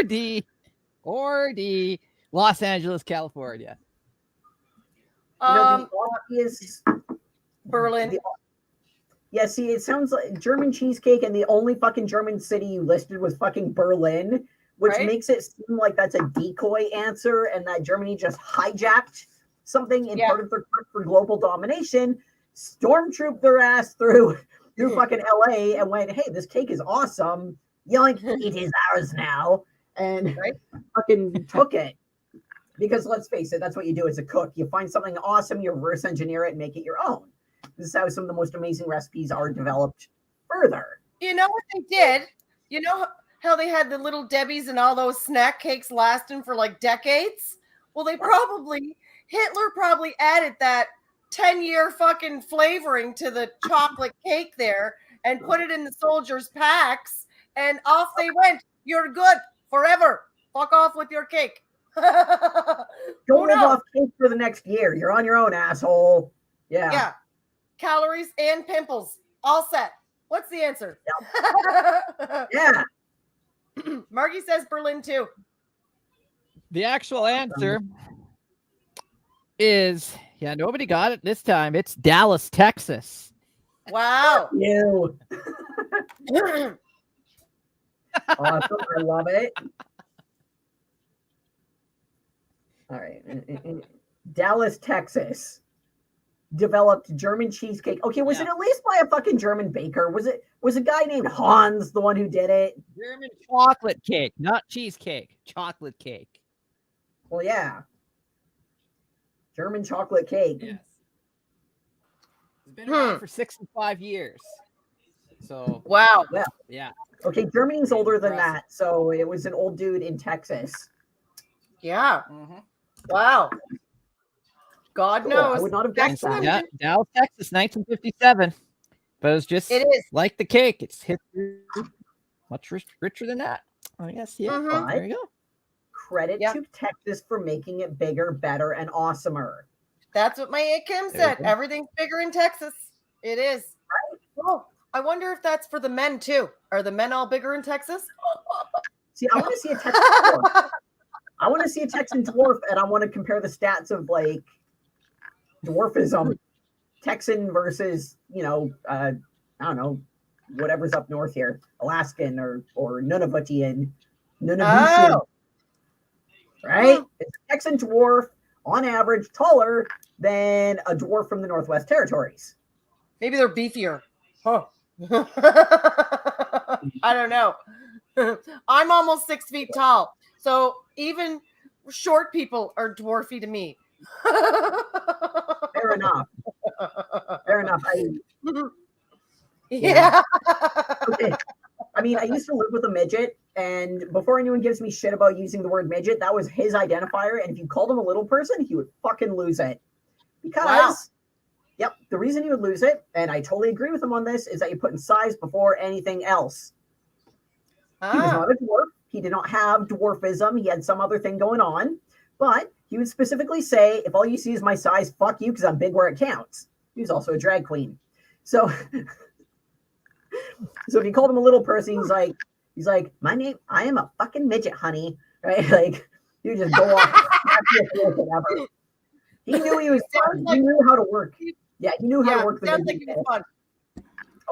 S2: D, Los Angeles, California?
S3: The obvious
S1: Berlin.
S3: Yeah, see, it sounds like German cheesecake, and the only fucking German city you listed was fucking Berlin, which makes it seem like that's a decoy answer and that Germany just hijacked something in part of their quest for global domination, stormtrooped their ass through fucking LA and went, hey, this cake is awesome. yoink, it is ours now, and
S1: Right.
S3: fucking took it. Because let's face it, that's what you do as a cook. You find something awesome, you reverse engineer it, and make it your own. This is how some of the most amazing recipes are developed further.
S1: You know what they did? You know how they had the little Debbie's and all those snack cakes lasting for like decades? Well, Hitler probably added that 10-year fucking flavoring to the chocolate cake there and put it in the soldiers' packs, and off they went. You're good forever. Fuck off with your cake.
S3: Don't live off cake for the next year. You're on your own, asshole. Yeah.
S1: Yeah. Calories and pimples. All set. What's the answer?
S3: Yeah.
S1: Margie says Berlin too.
S2: The actual answer is, nobody got it this time. It's Dallas, Texas.
S1: Wow.
S3: You. Awesome. I love it. All right. Dallas, Texas developed German cheesecake. Okay, was it at least by a fucking German baker? Was a guy named Hans the one who did it?
S2: German chocolate cake, not cheesecake. Chocolate cake.
S3: Well, yeah. German chocolate cake.
S2: Yes. It's been around for 65 years. So
S1: wow.
S3: Well,
S2: yeah.
S3: Okay, Germany's older than that, so it was an old dude in Texas.
S1: Yeah.
S2: Mm-hmm.
S1: Wow. God knows.
S3: I would not have guessed that.
S2: Yeah, Dallas, Texas, 1957. But it was just like the cake. It's much richer than that. I guess, yeah.
S1: Mm-hmm.
S2: There you go.
S3: Credit to Texas for making it bigger, better, and awesomer.
S1: That's what my Aunt Kim said. Everything's bigger in Texas. It is. Right. Oh, I wonder if that's for the men too. Are the men all bigger in Texas?
S3: See, I want to see a Texan dwarf. I want to see a Texan dwarf, and I want to compare the stats of like dwarfism, Texan versus I don't know, whatever's up north here, Alaskan or Nunavutian, Nunavutian. Right? It's a Texan dwarf on average taller than a dwarf from the Northwest Territories.
S1: Maybe they're beefier. Oh. I don't know. I'm almost 6 feet tall. So even short people are dwarfy to me.
S3: Fair enough. Fair enough.
S1: Yeah.
S3: Okay. I mean, I used to live with a midget, and before anyone gives me shit about using the word midget, that was his identifier. And if you called him a little person, he would fucking lose it. Because, the reason he would lose it, and I totally agree with him on this, is that you put in size before anything else. He was not a dwarf. He did not have dwarfism. He had some other thing going on. But he would specifically say, if all you see is my size, fuck you, because I'm big where it counts. He was also a drag queen. So if you called him a little person, he's like, my name, I am a fucking midget, honey. Right? Like, you just go off. Whatever. He knew he was fun. He knew how to work. Yeah, he knew how to work the
S1: sounds like he was fun.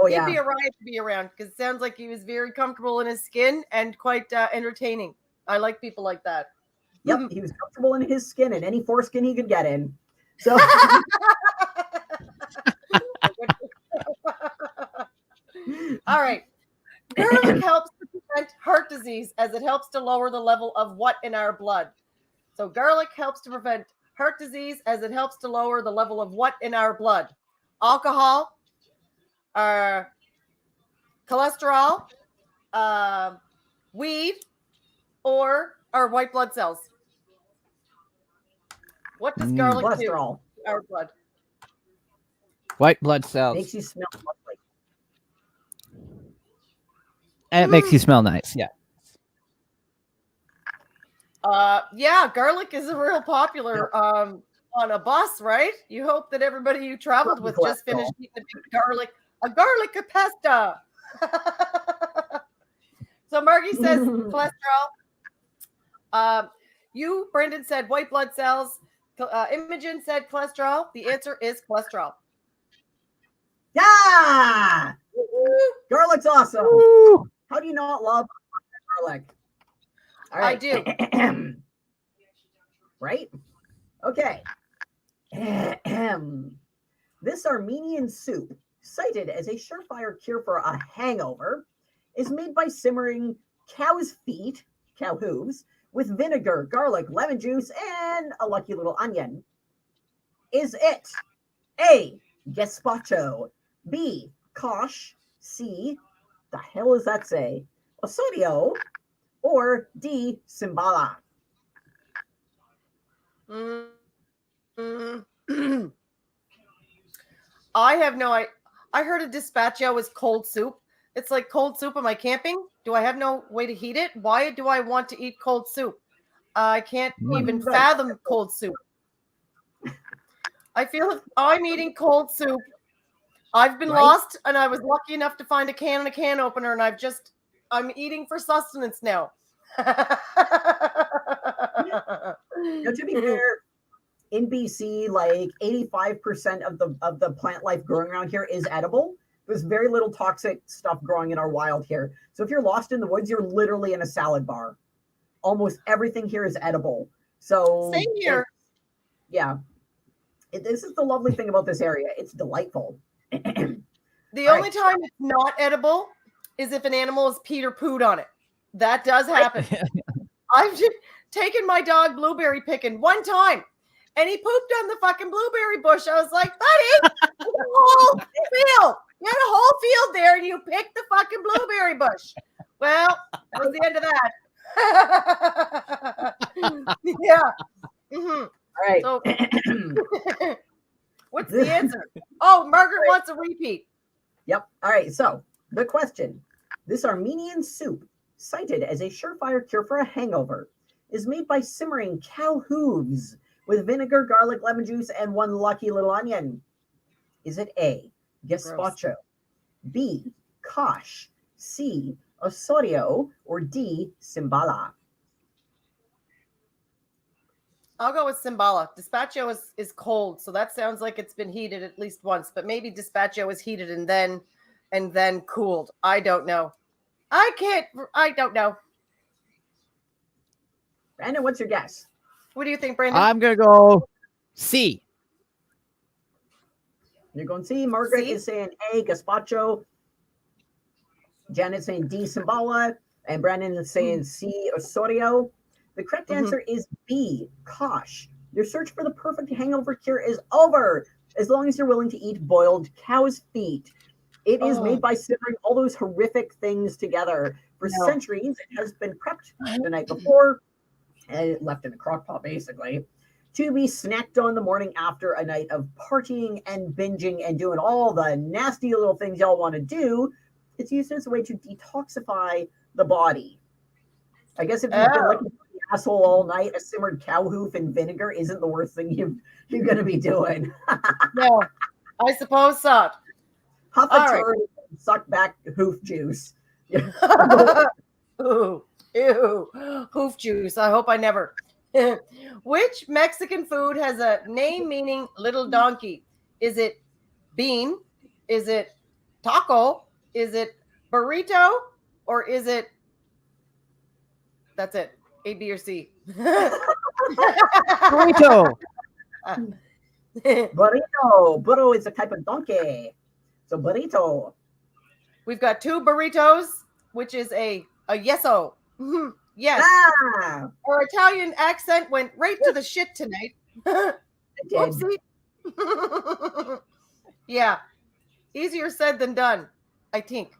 S3: Oh, yeah.
S1: He'd be a riot to be around because it sounds like he was very comfortable in his skin and quite entertaining. I like people like that.
S3: Yep, he was comfortable in his skin and any foreskin he could get in. So
S1: all right. Garlic helps to prevent heart disease as it helps to lower the level of what in our blood? So garlic helps to prevent heart disease as it helps to lower the level of what in our blood? Alcohol, cholesterol, weed, or our white blood cells? What does garlic do to our blood?
S2: White blood cells.
S3: Makes you smell lovely.
S2: And it makes you smell nice. Yeah.
S1: Garlic is a real popular on a bus, right? You hope that everybody you traveled with just finished eating a garlic pasta. So Margie says cholesterol. You, Brendan, said white blood cells. Imogen said cholesterol. The answer is cholesterol.
S3: Yeah! Garlic's awesome.
S2: Woo!
S3: How do you not love garlic? All right.
S1: I do.
S3: Right? Okay. This Armenian soup, cited as a surefire cure for a hangover, is made by simmering cow's feet, cow hooves, with vinegar, garlic, lemon juice, and a lucky little onion? Is it A, gazpacho, B, kosh, C, the hell does that say, osodio, or D, simbala?
S1: Mm. I have no I heard a dispatcho is cold soup. It's like cold soup. Am I camping? Do I have no way to heat it? Why do I want to eat cold soup? I can't even fathom cold soup. I feel if I'm eating cold soup, I've been
S3: Right?
S1: lost and I was lucky enough to find a can and a can opener and I'm eating for sustenance now.
S3: Now, to be fair, in BC, like 85% of the plant life growing around here is edible. There's very little toxic stuff growing in our wild here. So if you're lost in the woods, you're literally in a salad bar. Almost everything here is edible. So
S1: Same here.
S3: Yeah. This is the lovely thing about this area. It's delightful.
S1: The
S3: All
S1: only
S3: right.
S1: time it's not edible is if an animal is peed or pooed on it. That does happen. I've just taken my dog blueberry picking one time, and he pooped on the fucking blueberry bush. I was like, buddy, you had a whole field. You had a whole field there, and you picked the fucking blueberry bush. Well, that was the end of that. Yeah. Mm-hmm.
S3: All right.
S1: So, what's the answer? Oh, Margaret wants a repeat.
S3: Yep. All right. So the question: this Armenian soup, cited as a surefire cure for a hangover, is made by simmering cow hooves with vinegar, garlic, lemon juice, and one lucky little onion. Is it A, gazpacho, B, kosh, C, osorio, or D, simbala?
S1: I'll go with Simbala. Dispatcho is cold, so that sounds like it's been heated at least once, but maybe Dispatcho is heated and then cooled. I don't know. I don't know.
S3: Brandon, what's your guess?
S1: What do you think, Brandon?
S2: I'm gonna go C.
S3: You're going C. Margaret
S1: C?
S3: is saying A, gazpacho. Janet's saying D, simbala. And Brandon is saying C, osorio. The correct answer is B, kosh. Your search for the perfect hangover cure is over, as long as you're willing to eat boiled cow's feet. It is made by simmering all those horrific things together. For centuries, it has been prepped the night before, and left in a crock pot, basically, to be snacked on the morning after a night of partying and binging and doing all the nasty little things y'all want to do. It's used as a way to detoxify the body. I guess if you've been licking the asshole all night, a simmered cow hoof in vinegar isn't the worst thing you're going to be doing.
S1: No, I suppose not.
S3: Huff a turd and suck back hoof juice.
S1: Ooh, ew, hoof juice. I hope I never. Which Mexican food has a name meaning little donkey? Is it bean? Is it taco? Is it burrito? Or is it? That's it. A, B, or C.
S2: Burrito.
S3: Burrito. Burro is a type of donkey. So burrito.
S1: We've got two burritos, which is a yeso. Yes.
S3: Ah,
S1: Our Italian accent went right to the shit tonight.
S3: it did.
S1: Whoopsie. Yeah. Easier said than done, I think.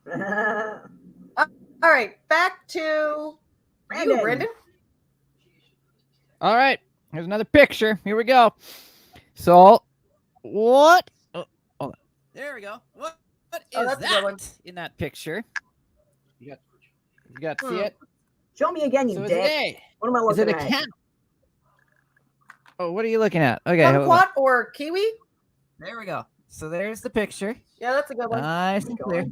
S1: All right. Back to you, Brendan.
S2: All right. Here's another picture. Here we go. So, what? Oh, there we go. What is
S1: that's a good one.
S2: that in that picture? You got to see it?
S3: Show me again, you
S2: So is
S3: dick.
S2: it A?
S3: What am I
S2: Is it
S3: looking
S2: a
S3: at?
S2: can? Oh, what are you looking at? Okay. hold on.
S1: Kumquat or kiwi?
S2: There we go. So there's the picture.
S1: Yeah, that's a good one.
S2: Nice and clear.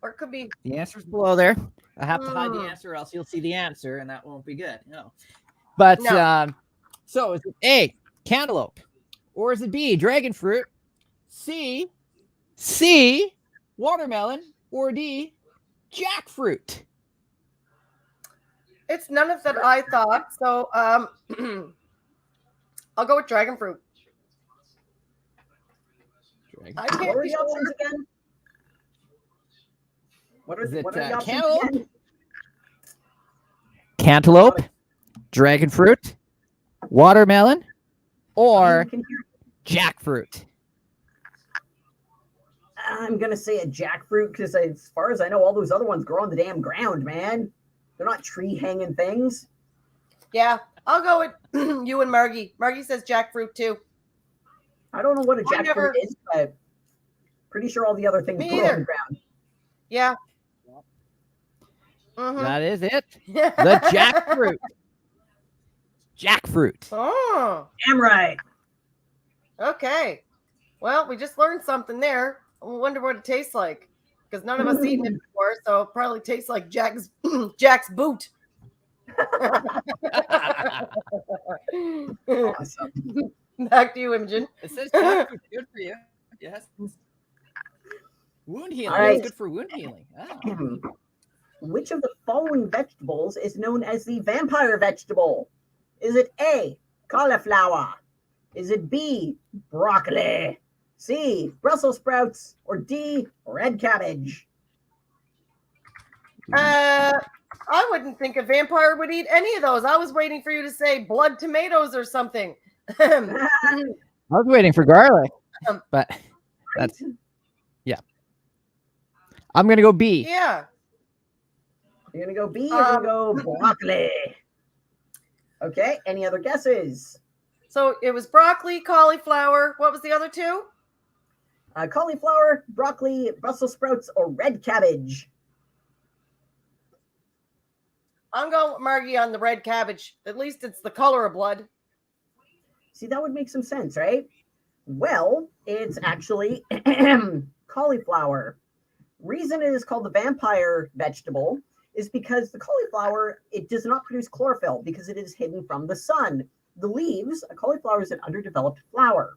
S1: Or it could be.
S2: The answer's below there. I have to hide the answer, or else you'll see the answer, and that won't be good. No. But
S1: No.
S2: so is it A, cantaloupe, or is it B, dragon fruit, C, watermelon, or D, jackfruit?
S1: It's none of that I thought. So I'll go with dragon fruit. I
S3: What
S1: can't
S3: were
S1: be
S3: the options
S1: sure.
S3: again? What are,
S2: Is it
S3: what are the options
S2: cantaloupe,
S3: again?
S2: cantaloupe, dragon fruit, watermelon, or
S3: You can hear-
S2: jackfruit?
S3: I'm gonna say a jackfruit because, as far as I know, all those other ones grow on the damn ground, man. They're not tree hanging things.
S1: Yeah, I'll go with you and Margie. Margie says jackfruit too.
S3: I don't know what a
S1: I
S3: jackfruit
S1: never-
S3: is, but pretty sure all the other things
S1: Me
S3: grow on
S1: either.
S3: the ground.
S1: Yeah. Mhm.
S2: That is it. The jackfruit. Jackfruit.
S1: Oh,
S3: Damn right.
S1: okay. Well, we just learned something there. I wonder what it tastes like because none of us eaten it before, so it probably tastes like Jack's Jack's boot.
S3: Awesome.
S1: Back to you, Imogen.
S2: It says jackfruit. Good for you. Yes. Wound healing.
S3: All right.
S2: It's good for wound healing. Oh.
S3: Which of the following vegetables is known as the vampire vegetable? Is it A, cauliflower? Is it B, broccoli? C, Brussels sprouts? Or D, red cabbage?
S1: I wouldn't think a vampire would eat any of those. I was waiting for you to say blood tomatoes or something.
S2: I was waiting for garlic, but that's I'm gonna go B.
S1: Yeah.
S3: You're gonna go B. You're gonna go broccoli. Okay. Any other guesses?
S1: So it was broccoli, cauliflower. What was the other two?
S3: Cauliflower, broccoli, Brussels sprouts, or red cabbage?
S1: I'm going with Margie on the red cabbage. At least it's the color of blood.
S3: See, that would make some sense, right? Well, it's actually cauliflower. Reason it is called the vampire vegetable is because the cauliflower, it does not produce chlorophyll because it is hidden from the sun. The leaves, a cauliflower is an underdeveloped flower.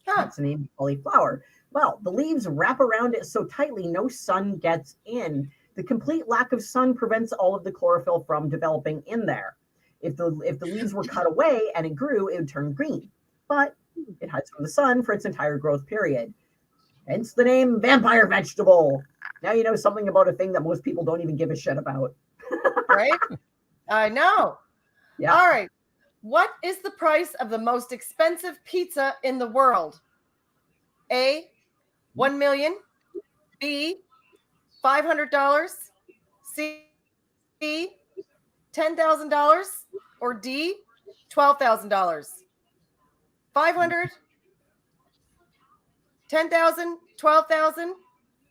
S1: Huh.
S3: That's the name cauliflower. Well, the leaves wrap around it so tightly no sun gets in. The complete lack of sun prevents all of the chlorophyll from developing in there. If the leaves were cut away and it grew, it would turn green. But it hides from the sun for its entire growth period. Hence the name vampire vegetable. Now you know something about a thing that most people don't even give a shit about.
S1: Right? I know.
S3: Yeah.
S1: All right. What is the price of the most expensive pizza in the world? A, 1 million. B, $500. C, $10,000. Or D, $12,000. 500, 10,000, 12,000,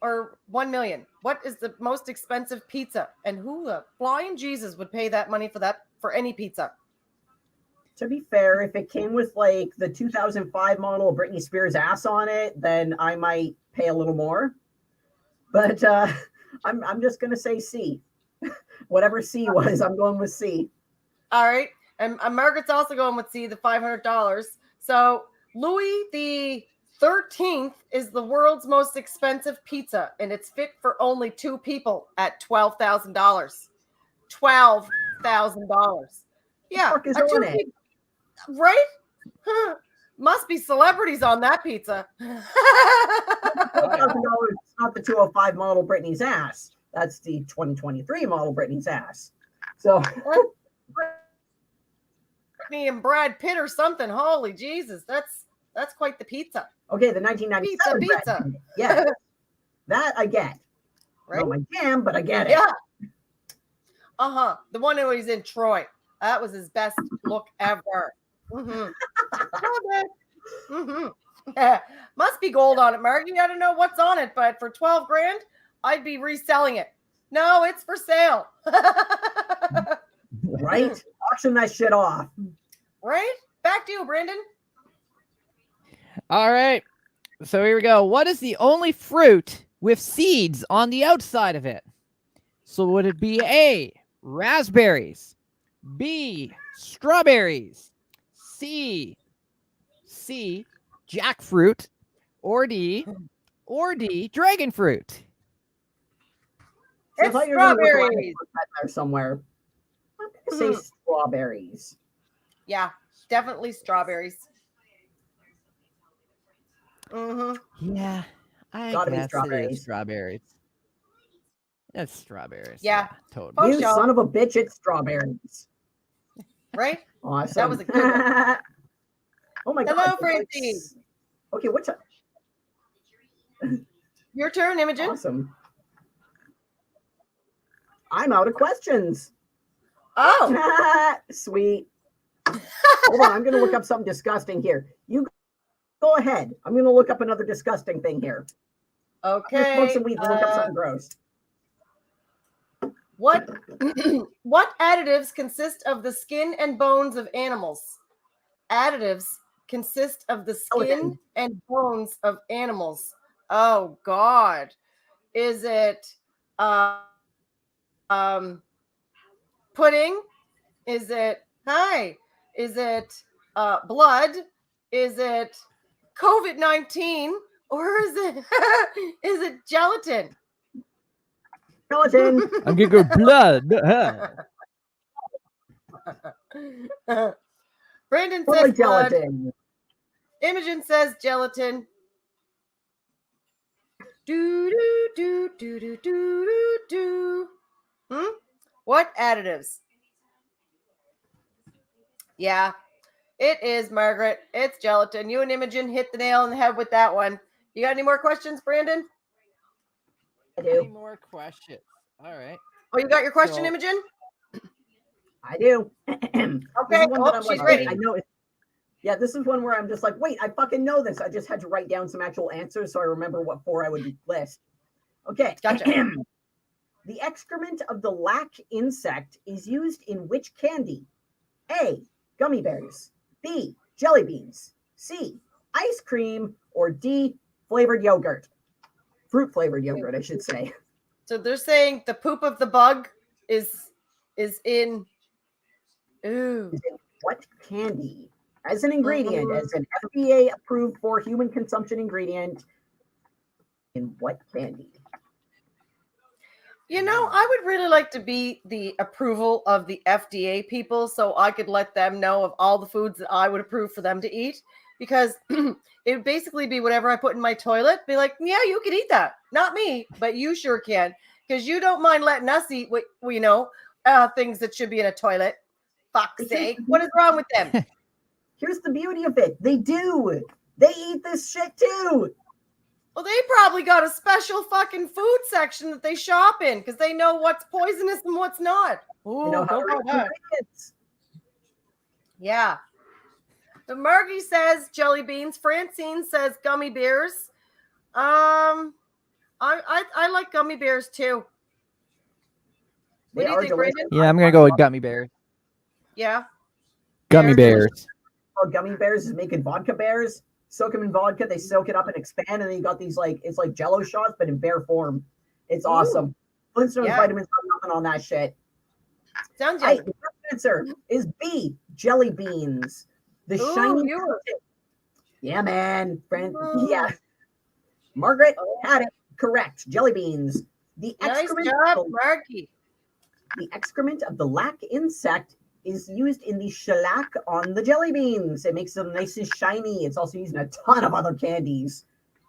S1: or 1 million. What is the most expensive pizza? And who the flying Jesus would pay that money for any pizza?
S3: To be fair, if it came with like the 2005 model of Britney Spears' ass on it, then I might pay a little more. But I'm just gonna say C. Whatever C was, I'm going with C.
S1: All right. And Margaret's also going with C, the $500. So Louis the 13th is the world's most expensive pizza, and it's fit for only 2 people at $12,000. $12,000. Yeah.
S3: Fuck is
S1: a 2
S3: on it?
S1: people- Right? Huh. Must be celebrities on that pizza.
S3: $12,000 is not the 205 model Britney's ass. That's the 2023 model Britney's ass. So
S1: Britney and Brad Pitt or something. Holy Jesus, that's quite the pizza.
S3: okay, the 1997
S1: Pizza.
S3: Brad Pitt. Yeah, that I get.
S1: Right?
S3: Not my jam, but I get it.
S1: Yeah. The one who was in Troy. That was his best look ever. Mm-hmm. Must be gold on it, Margie. I don't know what's on it, but for 12 grand, I'd be reselling it. No, it's for sale.
S3: Right? Auction that shit off.
S1: Right? Back to you, Brandon.
S2: All right. So here we go. What is the only fruit with seeds on the outside of it? So would it be A, raspberries, B, strawberries, C, jackfruit, or D, dragon fruit?
S3: I
S1: It's
S3: thought you were gonna look around
S1: strawberries.
S3: for that there somewhere. I'm gonna say strawberries.
S1: Yeah, definitely strawberries. Mm-hmm.
S2: Yeah, I
S3: Gotta be
S2: guess it is
S3: strawberries.
S2: strawberries. That's strawberries.
S1: Yeah.
S2: Totally.
S3: You
S1: Show.
S3: son of a bitch, it's strawberries.
S1: Right?
S3: Awesome.
S1: That was a good one.
S3: Oh my
S1: Hello,
S3: god.
S1: Francine.
S3: Okay, what's up?
S1: Your turn, Imogen.
S3: Awesome. I'm out of questions.
S1: Oh.
S3: Sweet. Hold on, I'm going to look up something disgusting here. You go ahead. I'm going to look up another disgusting thing here.
S1: Okay.
S3: Smoke some weed and look up something gross.
S1: What additives consist of the skin and bones of animals? Additives consist of the skin and bones of animals. Oh God. Is it pudding? Is it Is it blood? Is it COVID-19? Or is it gelatin?
S3: Gelatin.
S2: I'm gonna go blood.
S1: Brandon
S3: Totally
S1: says blood.
S3: gelatin.
S1: Imogen says gelatin. Do do do do do do do do. What additives? Yeah, it is, Margaret. It's gelatin. You and Imogen hit the nail on the head with that one. You got any more questions, Brandon?
S3: I
S2: Any
S3: do.
S2: more questions? All right.
S1: Oh, you got your question,
S2: So-
S1: Imogen?
S3: I do.
S1: Okay. She's ready.
S3: I know it. Yeah, this is one where I'm just like, wait, I fucking know this. I just had to write down some actual answers so I remember what four I would list. Okay.
S1: Gotcha.
S3: The excrement of the lac insect is used in which candy? A, gummy bears. B, jelly beans. C, ice cream. Or D, flavored yogurt. Fruit flavored yogurt, I should say.
S1: So they're saying the poop of the bug is in. Ooh.
S3: What candy? As an ingredient, as an FDA approved for human consumption ingredient, in what candy?
S1: You know, I would really like to be the approval of the FDA people so I could let them know of all the foods that I would approve for them to eat, because it would basically be whatever I put in my toilet. Be like, yeah, you can eat that. Not me, but you sure can, because you don't mind letting us eat what things that should be in a toilet. Fuck's sake. What is wrong with them?
S3: Here's the beauty of it. They do. They eat this shit too.
S1: Well, they probably got a special fucking food section that they shop in because they know what's poisonous and what's not. Ooh,
S3: You know how to
S1: don't
S3: read
S1: know that.
S3: ingredients.
S1: Yeah. The Margie says jelly beans. Francine says gummy bears. I like gummy bears too.
S3: They
S1: What do you
S3: are
S1: think,
S3: delicious.
S1: Brandon?
S2: Yeah, I'm gonna go with gummy bears.
S1: Yeah.
S2: Gummy bears.
S3: Gummy bears is making vodka bears. Soak them in vodka. They soak it up and expand, and then you got these it's like Jello shots, but in bear form. It's awesome. Flintstones
S1: Yeah.
S3: vitamins got nothing on that shit.
S1: Sounds
S3: Right,
S1: yummy.
S3: the correct answer is B, jelly beans. The
S1: Ooh,
S3: shiny.
S1: you were-
S3: Yeah, man.
S1: Ooh.
S3: Yeah. Margaret had it correct. Jelly beans. The
S1: Nice
S3: excrement,
S1: job, Margie.
S3: the excrement of the lac insect is used in the shellac on the jelly beans. It makes them nice and shiny. It's also used in a ton of other candies.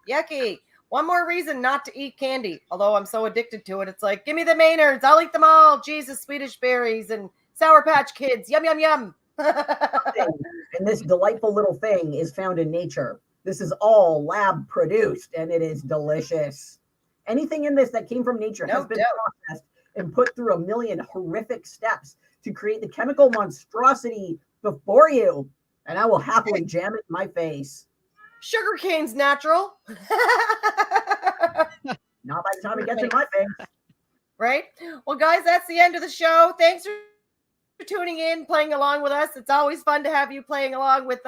S1: Yucky. One more reason not to eat candy, although I'm so addicted to it. It's like, give me the Maynards. I'll eat them all. Jesus, Swedish berries and Sour Patch Kids. Yum, yum, yum.
S3: And this delightful little thing is found in nature. This is all lab produced, and it is delicious. Anything in this that came from nature
S1: No
S3: has been
S1: doubt.
S3: processed and put through a million horrific steps to create the chemical monstrosity before you. And I will happily jam it in my face.
S1: Sugar cane's natural.
S3: Not by the time it gets in my face.
S1: Right? Well, guys, that's the end of the show. Thanks for tuning in, playing along with us. It's always fun to have you playing along with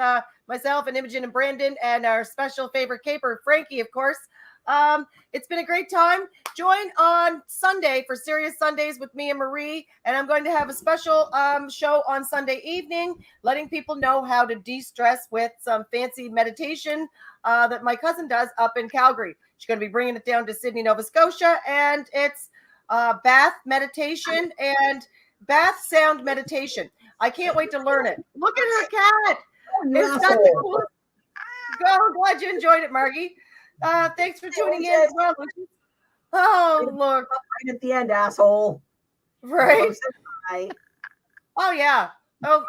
S1: myself and Imogen and Brandon and our special favorite caper, Frankie, of course. It's been a great time. Join on Sunday for Serious Sundays with me and Marie, and I'm going to have a special show on Sunday evening, letting people know how to de-stress with some fancy meditation that my cousin does up in Calgary. She's going to be bringing it down to Sydney, Nova Scotia, and it's bath meditation and bath sound meditation. I can't wait to learn it. Look at her cat. It's such a cool. Glad you enjoyed it, Margie. Thanks for tuning in as well, Lucy. Oh, Lord.
S3: Right at the end, asshole.
S1: Right?
S3: Close it, bye.
S1: Oh, yeah. Oh,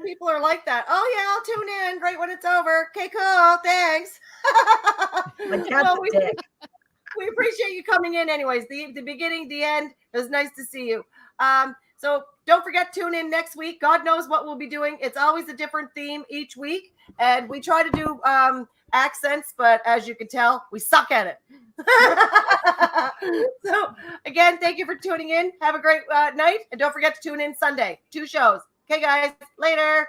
S1: people are like that. Oh, yeah, I'll tune in right when it's over. Okay, cool. Thanks.
S3: My cat's
S1: Well,
S3: a dick.
S1: we appreciate you coming in anyways. The beginning, the end. It was nice to see you. So don't forget, tune in next week. God knows what we'll be doing. It's always a different theme each week. And we try to do accents, but as you can tell, we suck at it. So again, thank you for tuning in. Have a great night. And don't forget to tune in Sunday. 2 shows. Okay, guys. Later.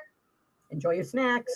S3: Enjoy your snacks.